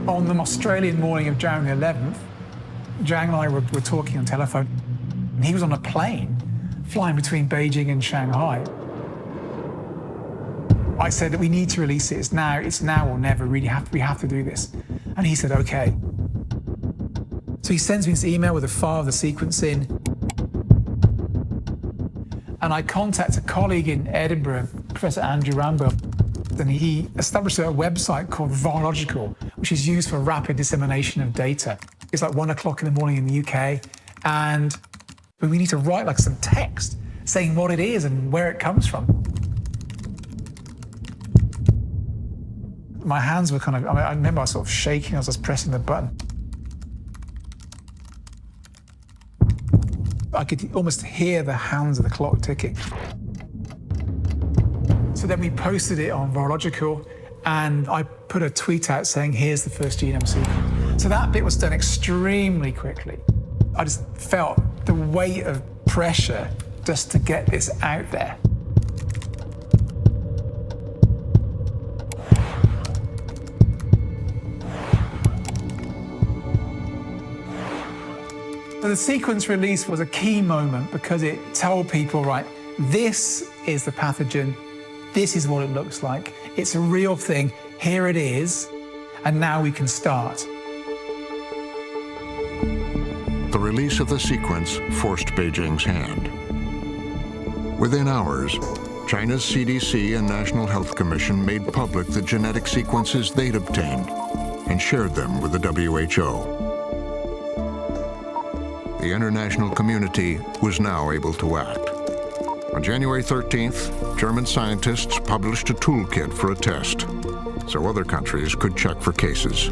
On the Australian morning of January 11th, Zhang and I were talking on telephone, and he was on a plane flying between Beijing and Shanghai. I said that we need to release it. It's now or never. We have to do this. And he said, okay. So he sends me this email with a file of the sequencing. And I contact a colleague in Edinburgh, Professor Andrew Rambo, and he established a website called Virological, which is used for rapid dissemination of data. It's like 1 o'clock in the morning in the UK, and we need to write like some text saying what it is and where it comes from. My hands were I remember I was sort of shaking as I was pressing the button. I could almost hear the hands of the clock ticking. So then we posted it on Virological, And I put a tweet out saying, here's the first genome sequence. So that bit was done extremely quickly. I just felt the weight of pressure just to get this out there. So the sequence release was a key moment because it told people, right, this is the pathogen, this is what it looks like, it's a real thing, here it is, and now we can start. The release of the sequence forced Beijing's hand. Within hours, China's CDC and National Health Commission made public the genetic sequences they'd obtained and shared them with the WHO. The international community was now able to act. On January 13th, German scientists published a toolkit for a test, so other countries could check for cases.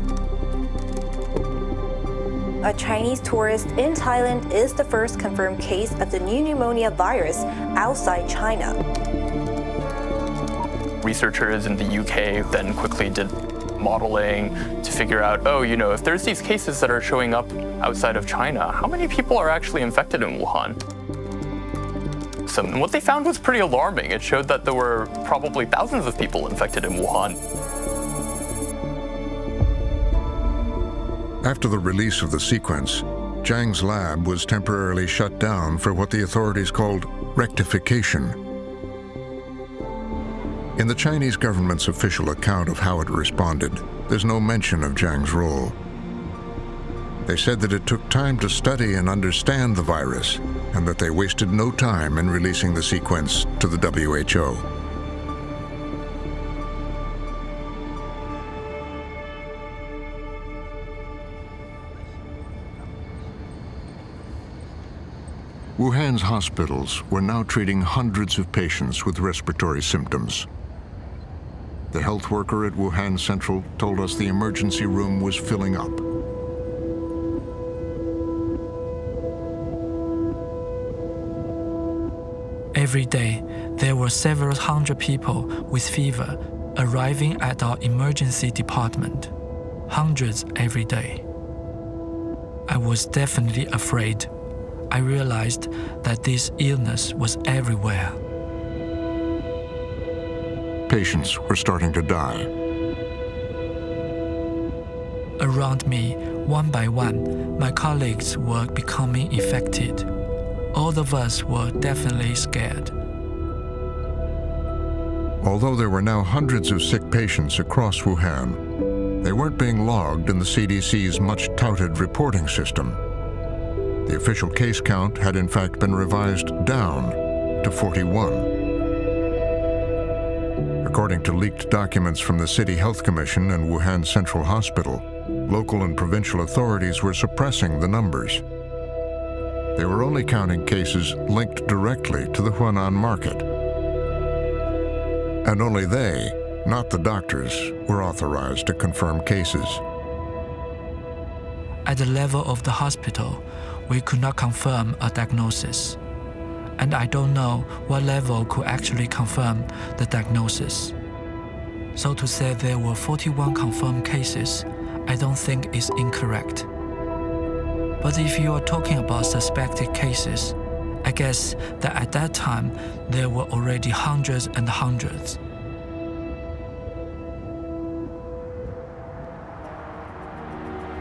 A Chinese tourist in Thailand is the first confirmed case of the new pneumonia virus outside China. Researchers in the UK then quickly did modeling to figure out, oh, you know, if there's these cases that are showing up outside of China, how many people are actually infected in Wuhan? And what they found was pretty alarming. It showed that there were probably thousands of people infected in Wuhan. After the release of the sequence, Zhang's lab was temporarily shut down for what the authorities called rectification. In the Chinese government's official account of how it responded, there's no mention of Zhang's role. They said that it took time to study and understand the virus, and that they wasted no time in releasing the sequence to the WHO. Wuhan's hospitals were now treating hundreds of patients with respiratory symptoms. The health worker at Wuhan Central told us the emergency room was filling up. Every day, there were several hundred people with fever arriving at our emergency department. Hundreds every day. I was definitely afraid. I realized that this illness was everywhere. Patients were starting to die. Around me, one by one, my colleagues were becoming infected. All of us were definitely scared. Although there were now hundreds of sick patients across Wuhan, they weren't being logged in the CDC's much-touted reporting system. The official case count had in fact been revised down to 41. According to leaked documents from the City Health Commission and Wuhan Central Hospital, local and provincial authorities were suppressing the numbers. They were only counting cases linked directly to the Huanan market. And only they, not the doctors, were authorized to confirm cases. At the level of the hospital, we could not confirm a diagnosis. And I don't know what level could actually confirm the diagnosis. So to say there were 41 confirmed cases, I don't think is incorrect. But if you are talking about suspected cases, I guess that at that time there were already hundreds and hundreds.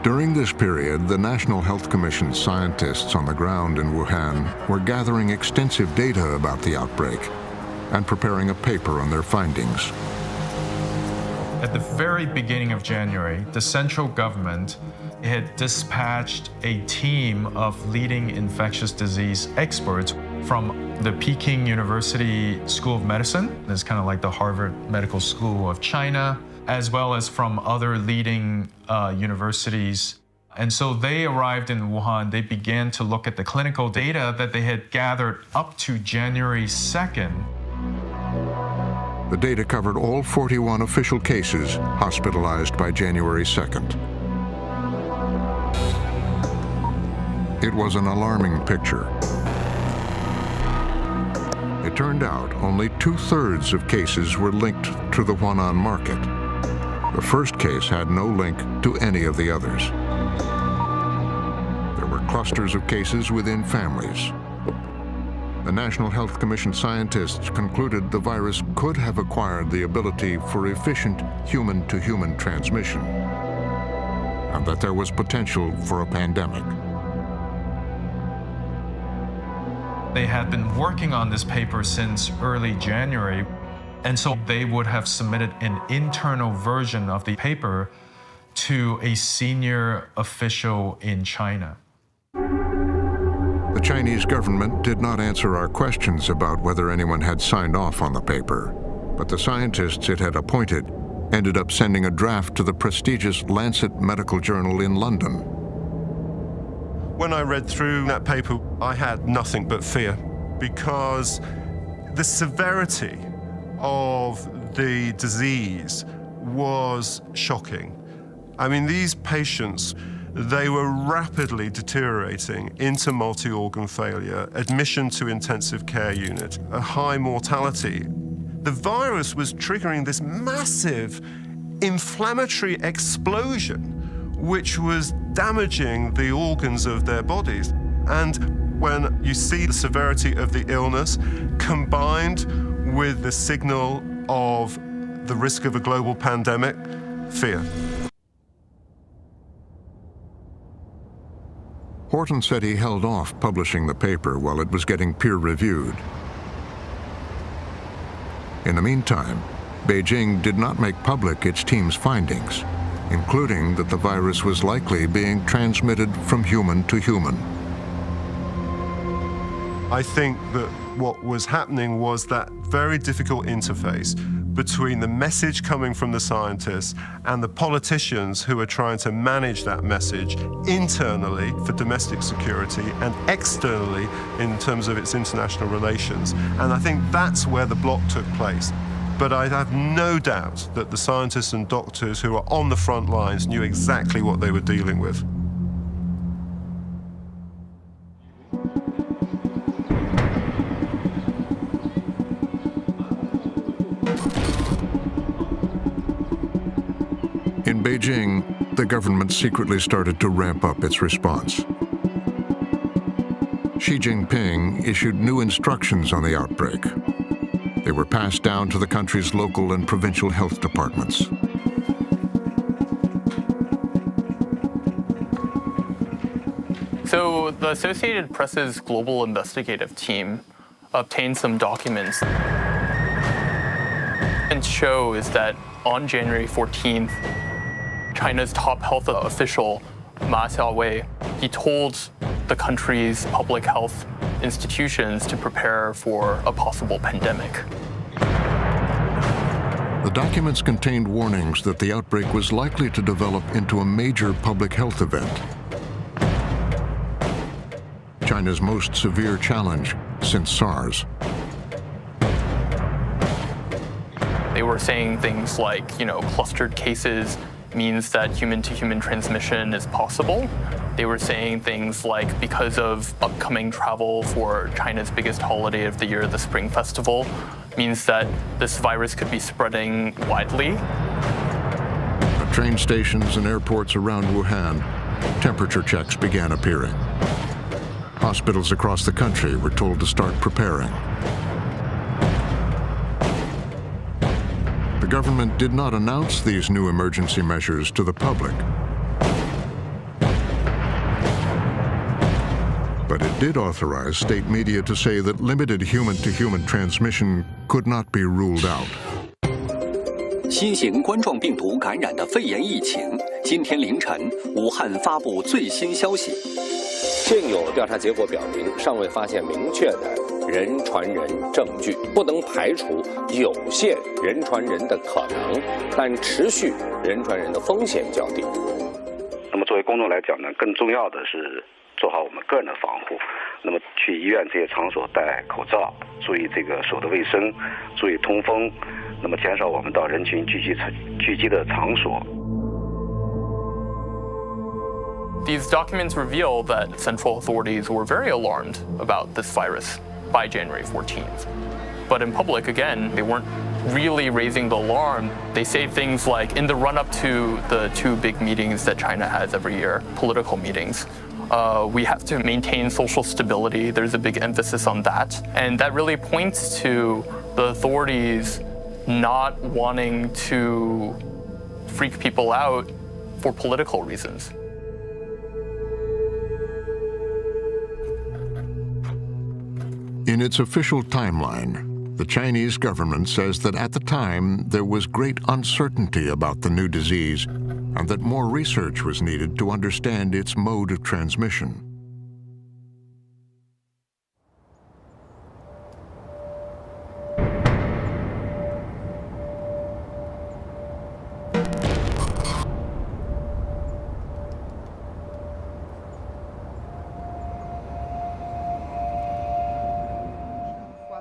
During this period, the National Health Commission scientists on the ground in Wuhan were gathering extensive data about the outbreak and preparing a paper on their findings. At the very beginning of January, the central government had dispatched a team of leading infectious disease experts from the Peking University School of Medicine, that's kind of like the Harvard Medical School of China, as well as from other leading universities. And so they arrived in Wuhan. They began to look at the clinical data that they had gathered up to January 2nd. The data covered all 41 official cases hospitalized by January 2nd. It was an alarming picture. It turned out only 2/3 of cases were linked to the Huanan market. The first case had no link to any of the others. There were clusters of cases within families. The National Health Commission scientists concluded the virus could have acquired the ability for efficient human-to-human transmission, and that there was potential for a pandemic. They had been working on this paper since early January, and so they would have submitted an internal version of the paper to a senior official in China. The Chinese government did not answer our questions about whether anyone had signed off on the paper, but the scientists it had appointed ended up sending a draft to the prestigious Lancet Medical Journal in London. When I read through that paper, I had nothing but fear, because the severity of the disease was shocking. I mean, these patients, they were rapidly deteriorating into multi-organ failure, admission to intensive care unit, a high mortality. The virus was triggering this massive inflammatory explosion, which was damaging the organs of their bodies. And when you see the severity of the illness combined with the signal of the risk of a global pandemic, fear. Horton said he held off publishing the paper while it was getting peer-reviewed. In the meantime, Beijing did not make public its team's findings, including that the virus was likely being transmitted from human to human. I think that what was happening was that very difficult interface between the message coming from the scientists and the politicians who are trying to manage that message internally for domestic security and externally in terms of its international relations. And I think that's where the block took place. But I have no doubt that the scientists and doctors who are on the front lines knew exactly what they were dealing with. In Beijing, the government secretly started to ramp up its response. Xi Jinping issued new instructions on the outbreak. They were passed down to the country's local and provincial health departments. So the Associated Press's global investigative team obtained some documents and shows that on January 14th, China's top health official, Ma Xiaowei, he told the country's public health institutions to prepare for a possible pandemic. The documents contained warnings that the outbreak was likely to develop into a major public health event. China's most severe challenge since SARS. They were saying things like, clustered cases means that human-to-human transmission is possible. They were saying things like, because of upcoming travel for China's biggest holiday of the year, the Spring Festival, means that this virus could be spreading widely. At train stations and airports around Wuhan, temperature checks began appearing. Hospitals across the country were told to start preparing. The government did not announce these new emergency measures to the public. But it did authorize state media to say that limited human-to-human transmission could not be ruled out. 新型冠状病毒感染的肺炎疫情，今天凌晨，武汉发布最新消息。现有调查结果表明，尚未发现明确的人传人证据，不能排除有限人传人的可能，但持续人传人的风险较低。那么，作为公众来讲呢，更重要的是做好我们个人的防护。那么，去医院这些场所戴口罩，注意手的卫生，注意通风。那么，减少我们到人群聚集的场所。 These documents reveal that central authorities were very alarmed about this virus by January 14th. But in public, again, they weren't really raising the alarm. They say things like, in the run-up to the 2 big meetings that China has every year, political meetings, we have to maintain social stability. There's a big emphasis on that. And that really points to the authorities not wanting to freak people out for political reasons. In its official timeline, the Chinese government says that at the time there was great uncertainty about the new disease and that more research was needed to understand its mode of transmission.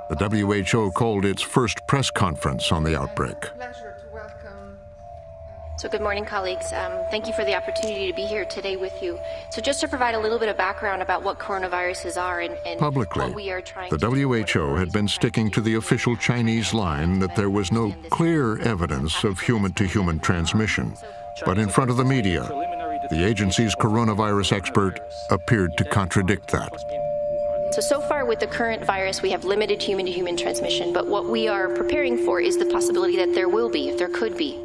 The WHO called its first press conference on the outbreak. So good morning, colleagues. Thank you for the opportunity to be here today with you. So just to provide a little bit of background about what coronaviruses are and Publicly, what we are trying the WHO had been sticking to the official Chinese line that there was no clear evidence of human-to-human transmission. But in front of the media, the agency's coronavirus expert appeared to contradict that. So far with the current virus, we have limited human-to-human transmission, but what we are preparing for is the possibility that there will be, there could be.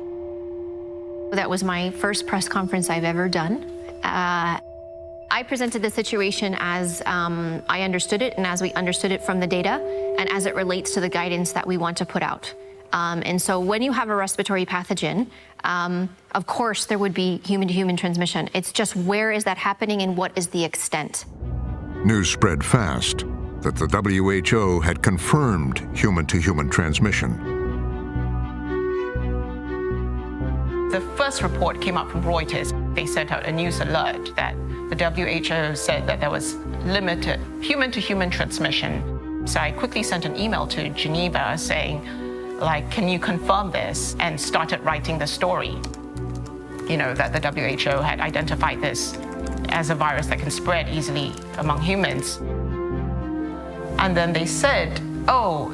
That was my first press conference I've ever done. I presented the situation as I understood it and as we understood it from the data and as it relates to the guidance that we want to put out. And so when you have a respiratory pathogen, of course there would be human-to-human transmission. It's just where is that happening and what is the extent? News spread fast that the WHO had confirmed human-to-human transmission. The first report came up from Reuters. They sent out a news alert that the WHO said that there was limited human-to-human transmission. So I quickly sent an email to Geneva saying, can you confirm this? And started writing the story, that the WHO had identified this as a virus that can spread easily among humans. And then they said,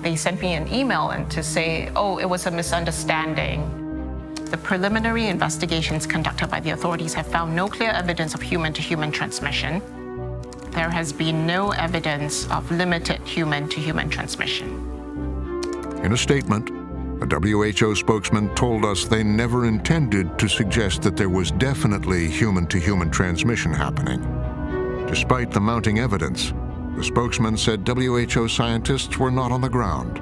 they sent me an email and to say, it was a misunderstanding. The preliminary investigations conducted by the authorities have found no clear evidence of human-to-human transmission. There has been no evidence of limited human-to-human transmission. In a statement, a WHO spokesman told us they never intended to suggest that there was definitely human-to-human transmission happening. Despite the mounting evidence, the spokesman said WHO scientists were not on the ground,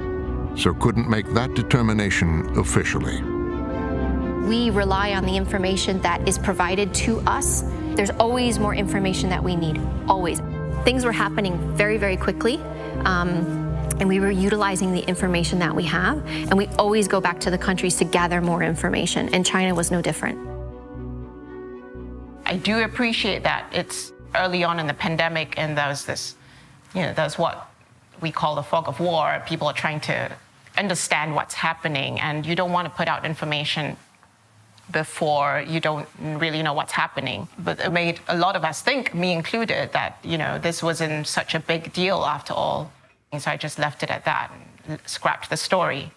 so couldn't make that determination officially. We rely on the information that is provided to us. There's always more information that we need, always. Things were happening very, very quickly. And we were utilizing the information that we have, and we always go back to the countries to gather more information, and China was no different. I do appreciate that it's early on in the pandemic, and there's this, there's what we call the fog of war. People are trying to understand what's happening, and you don't want to put out information before you don't really know what's happening. But it made a lot of us think, me included, that, this wasn't such a big deal after all. So I just left it at that and scrapped the story.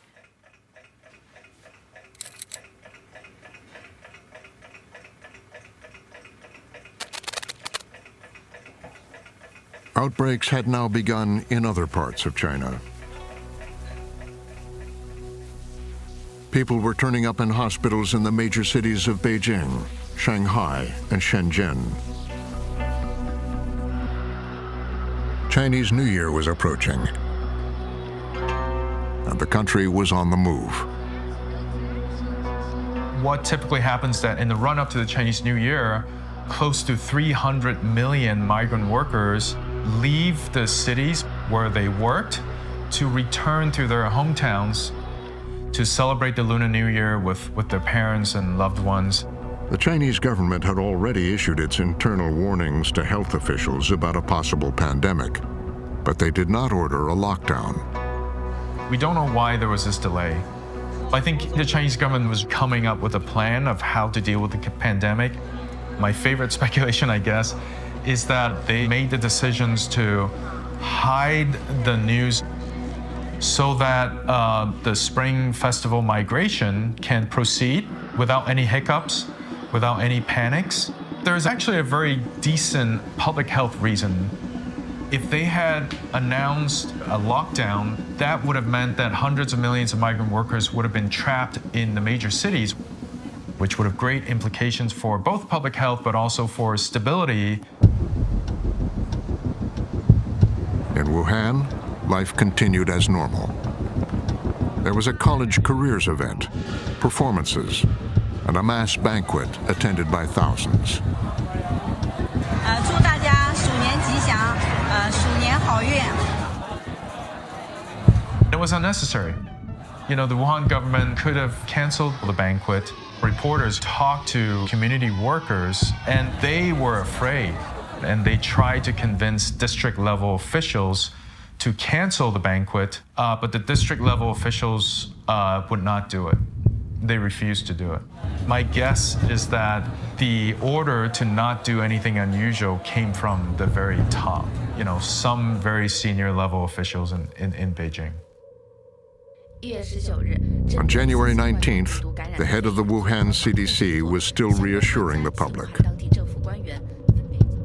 Outbreaks had now begun in other parts of China. People were turning up in hospitals in the major cities of Beijing, Shanghai, and Shenzhen. Chinese New Year was approaching, and the country was on the move. What typically happens that in the run-up to the Chinese New Year, close to 300 million migrant workers leave the cities where they worked to return to their hometowns to celebrate the Lunar New Year with their parents and loved ones. The Chinese government had already issued its internal warnings to health officials about a possible pandemic, but they did not order a lockdown. We don't know why there was this delay. I think the Chinese government was coming up with a plan of how to deal with the pandemic. My favorite speculation, I guess, is that they made the decisions to hide the news. so that the Spring Festival migration can proceed without any hiccups, without any panics. There's actually a very decent public health reason. If they had announced a lockdown, that would have meant that hundreds of millions of migrant workers would have been trapped in the major cities, which would have great implications for both public health but also for stability. In Wuhan, life continued as normal. There was a college careers event, performances, and a mass banquet attended by thousands. 祝大家鼠年吉祥，鼠年好运。 It was unnecessary. You know, the Wuhan government could have canceled the banquet. Reporters talked to community workers, and they were afraid. And they tried to convince district-level officials to cancel the banquet, but the district-level officials would not do it. They refused to do it. My guess is that the order to not do anything unusual came from the very top, you know, some very senior level officials in Beijing. On January 19th, the head of the Wuhan CDC was still reassuring the public.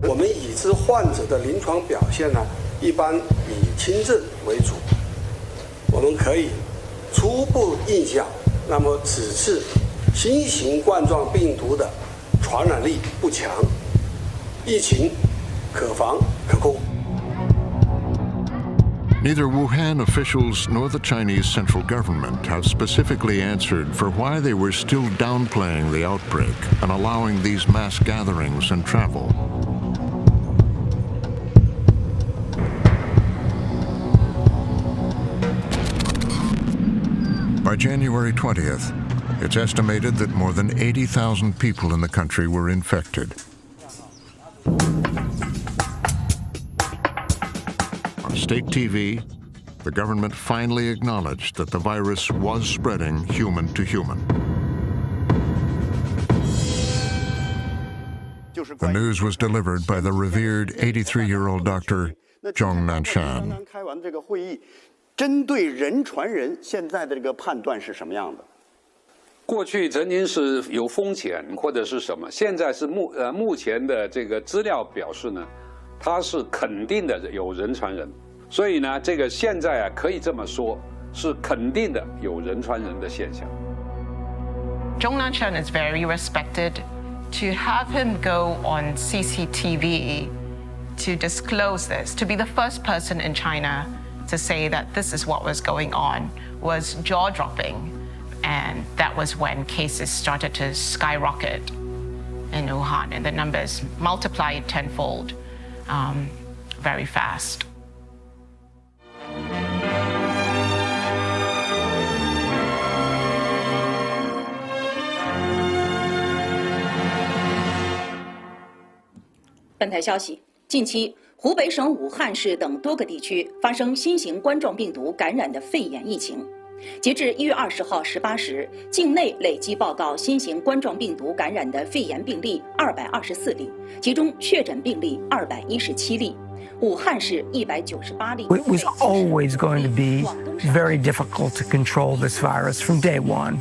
我们已知患者的临床表现呢，一般以轻症为主。我们可以初步印象，那么此次新型冠状病毒的传染力不强，疫情可防可控。 Neither Wuhan officials nor the Chinese central government have specifically answered for why they were still downplaying the outbreak and allowing these mass gatherings and travel. By January 20th, it's estimated that more than 80,000 people in the country were infected. On state TV, the government finally acknowledged that the virus was spreading human to human. The news was delivered by the revered 83-year-old doctor, Zhong Nanshan. 针对人传人，现在的这个判断是什么样的？过去曾经是有风险或者是什么，现在是目前的这个资料表示呢，它是肯定的有人传人，所以呢，这个现在可以这么说，是肯定的有人传人的现象。Zhong Nanshan is very respected. To have him go on CCTV to disclose this, to be the first person in China to say that this is what was going on, was jaw-dropping. And that was when cases started to skyrocket in Wuhan, and the numbers multiplied tenfold very fast.本台消息，近期湖北省武汉市等多个地区发生新型冠状病毒感染的肺炎疫情。截至1月20号18时，境内累计报告新型冠状病毒感染的肺炎病例224例，其中确诊病例217例。武汉市198例。It was always going to be very difficult to control this virus from day one.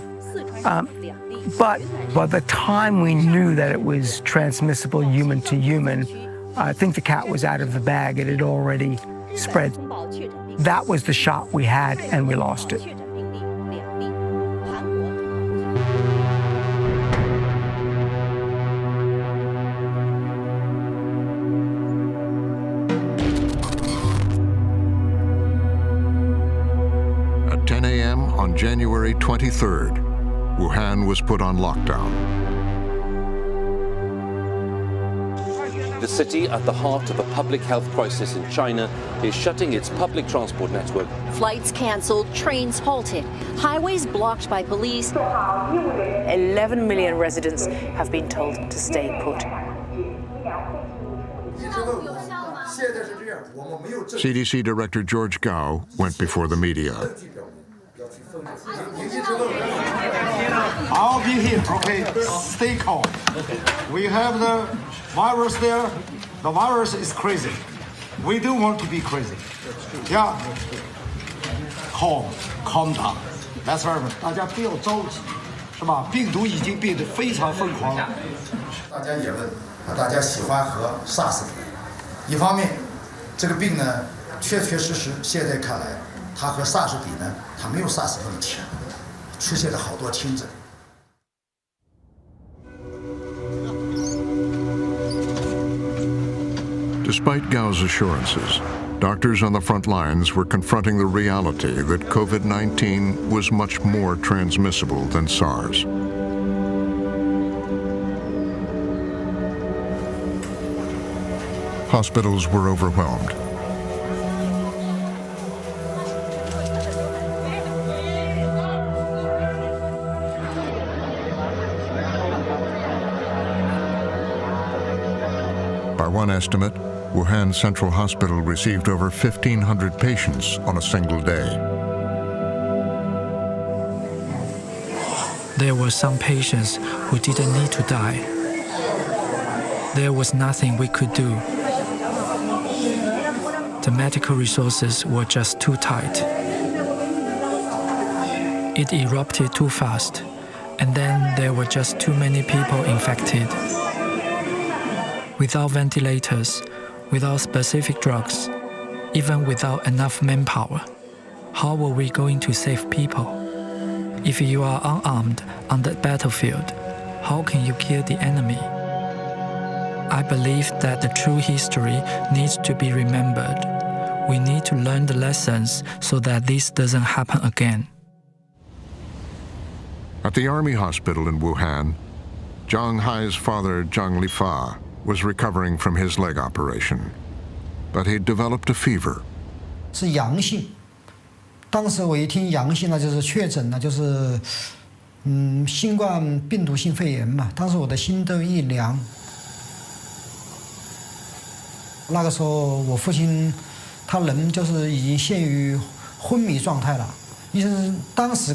But by the time we knew that it was transmissible human to human, I think the cat was out of the bag. It had already spread. That was the shot we had, and we lost it. At 10 a.m. on January 23rd, Wuhan was put on lockdown. The city, at the heart of a public health crisis in China, is shutting its public transport network. Flights cancelled, trains halted, highways blocked by police. 11 million residents have been told to stay put. CDC Director George Gao went before the media. I'll be here, okay? Stay calm. We have the virus there. The virus is crazy. We don't want to be crazy. Yeah. calm down. That's right， 大家不要着急，是吧？病毒已经变得非常疯狂了。大家也问，大家喜欢和 SARS 比？一方面，这个病呢，确确实实现在看来，它和 SARS 比呢，它没有 SARS 那么强，出现了好多轻症。Despite Gao's assurances, doctors on the front lines were confronting the reality that COVID-19 was much more transmissible than SARS. Hospitals were overwhelmed. By one estimate, Wuhan Central Hospital received over 1,500 patients on a single day. There were some patients who didn't need to die. There was nothing we could do. The medical resources were just too tight. It erupted too fast, and then there were just too many people infected. Without ventilators, without specific drugs, even without enough manpower, how were we going to save people? If you are unarmed on the battlefield, how can you kill the enemy? I believe that the true history needs to be remembered. We need to learn the lessons so that this doesn't happen again. At the Army Hospital in Wuhan, Zhang Hai's father, Zhang Lifa, was recovering from his leg operation, but he'd developed a fever. 是阳性，当时我一听阳性，那就是确诊了，就是新冠病毒性肺炎嘛。当时我的心都一凉。那个时候我父亲，他人就是已经陷于昏迷状态了。医生当时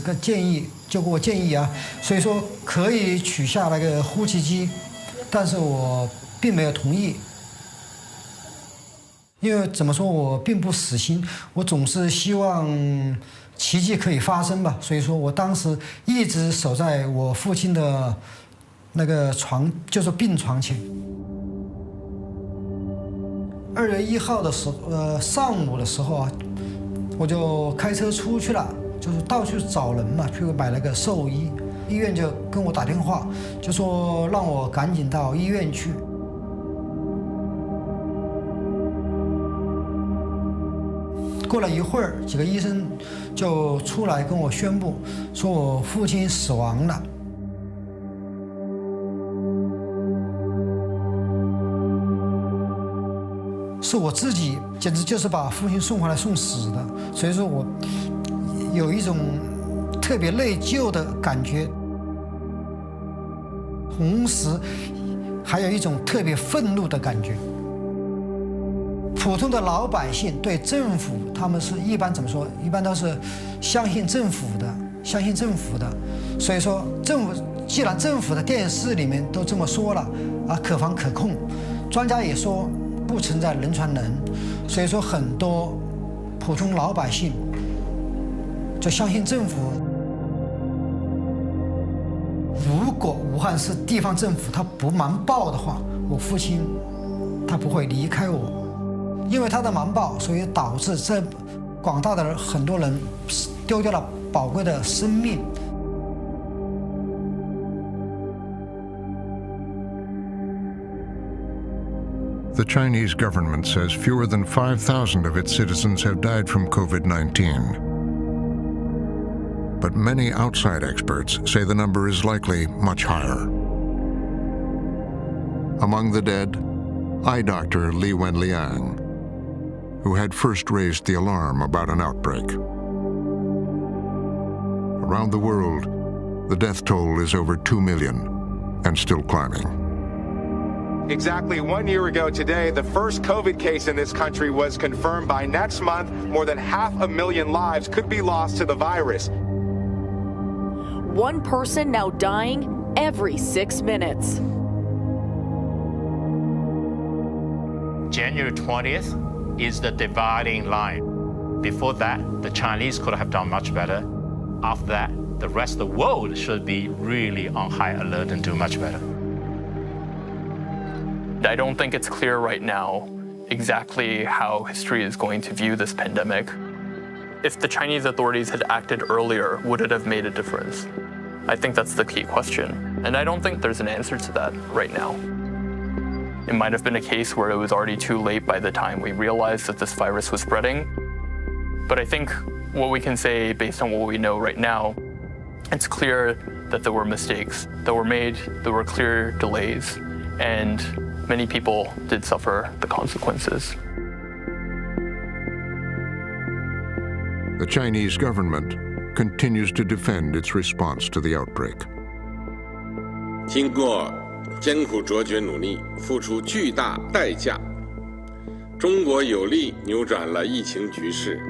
就给我建议啊，所以说可以取下那个呼吸机，但是我并没有同意，因为怎么说，我并不死心，我总是希望奇迹可以发生吧。所以说我当时一直守在我父亲的那个床，就是病床前。2月1号的时候，上午的时候啊，我就开车出去了，就是到处找人嘛，去买了个寿衣。医院就跟我打电话，就说让我赶紧到医院去。过了一会儿，几个医生就出来跟我宣布，说我父亲死亡了。是我自己，简直就是把父亲送回来送死的，所以说我有一种特别内疚的感觉，同时还有一种特别愤怒的感觉。普通的老百姓对政府，他们是一般怎么说？一般都是相信政府的，相信政府的。所以说，既然政府的电视里面都这么说了，啊，可防可控，专家也说不存在人传人，所以说很多普通老百姓就相信政府。如果武汉市地方政府他不瞒报的话，我父亲他不会离开我。因为他的瞒报，所以导致这广大的很多人丢掉了宝贵的生命。The Chinese government says fewer than 5,000 of its citizens have died from COVID-19. But many outside experts say the number is likely much higher. Among the dead, eye doctor Li Wenliang, who had first raised the alarm about an outbreak. Around the world, the death toll is over 2 million and still climbing. Exactly 1 year ago today, the first COVID case in this country was confirmed. By next month, more than 500,000 lives could be lost to the virus. One person now dying every 6 minutes. January 20th is the dividing line. Before that, the Chinese could have done much better. After that, the rest of the world should be really on high alert and do much better. I don't think it's clear right now exactly how history is going to view this pandemic. If the Chinese authorities had acted earlier, would it have made a difference? I think that's the key question. And I don't think there's an answer to that right now. It might have been a case where it was already too late by the time we realized that this virus was spreading. But I think what we can say based on what we know right now, it's clear that there were mistakes that were made, there were clear delays, and many people did suffer the consequences. The Chinese government continues to defend its response to the outbreak. 经过艰苦卓绝努力，付出巨大代价，中国有力扭转了疫情局势，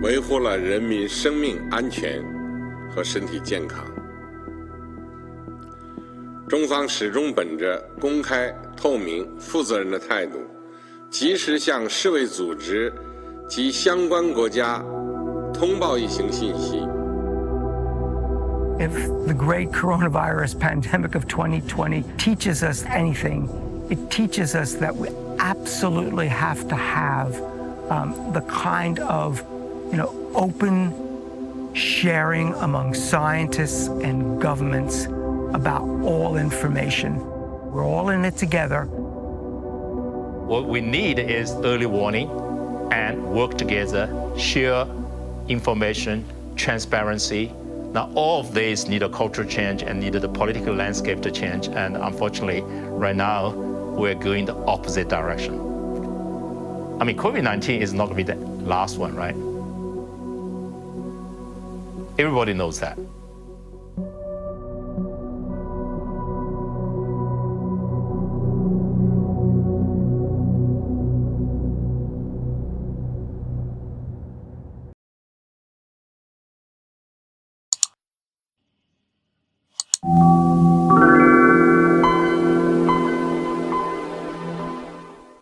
维护了人民生命安全和身体健康。中方始终本着公开、透明、负责任的态度，及时向世卫组织及相关国家通报疫情信息。 If the great coronavirus pandemic of 2020 teaches us anything, it teaches us that we absolutely have to have the kind of, open sharing among scientists and governments about all information. We're all in it together. What we need is early warning and work together, share information, transparency. Now, all of these need a cultural change and need the political landscape to change. And unfortunately, right now, we're going the opposite direction. I mean, COVID-19 is not going to be the last one, right? Everybody knows that.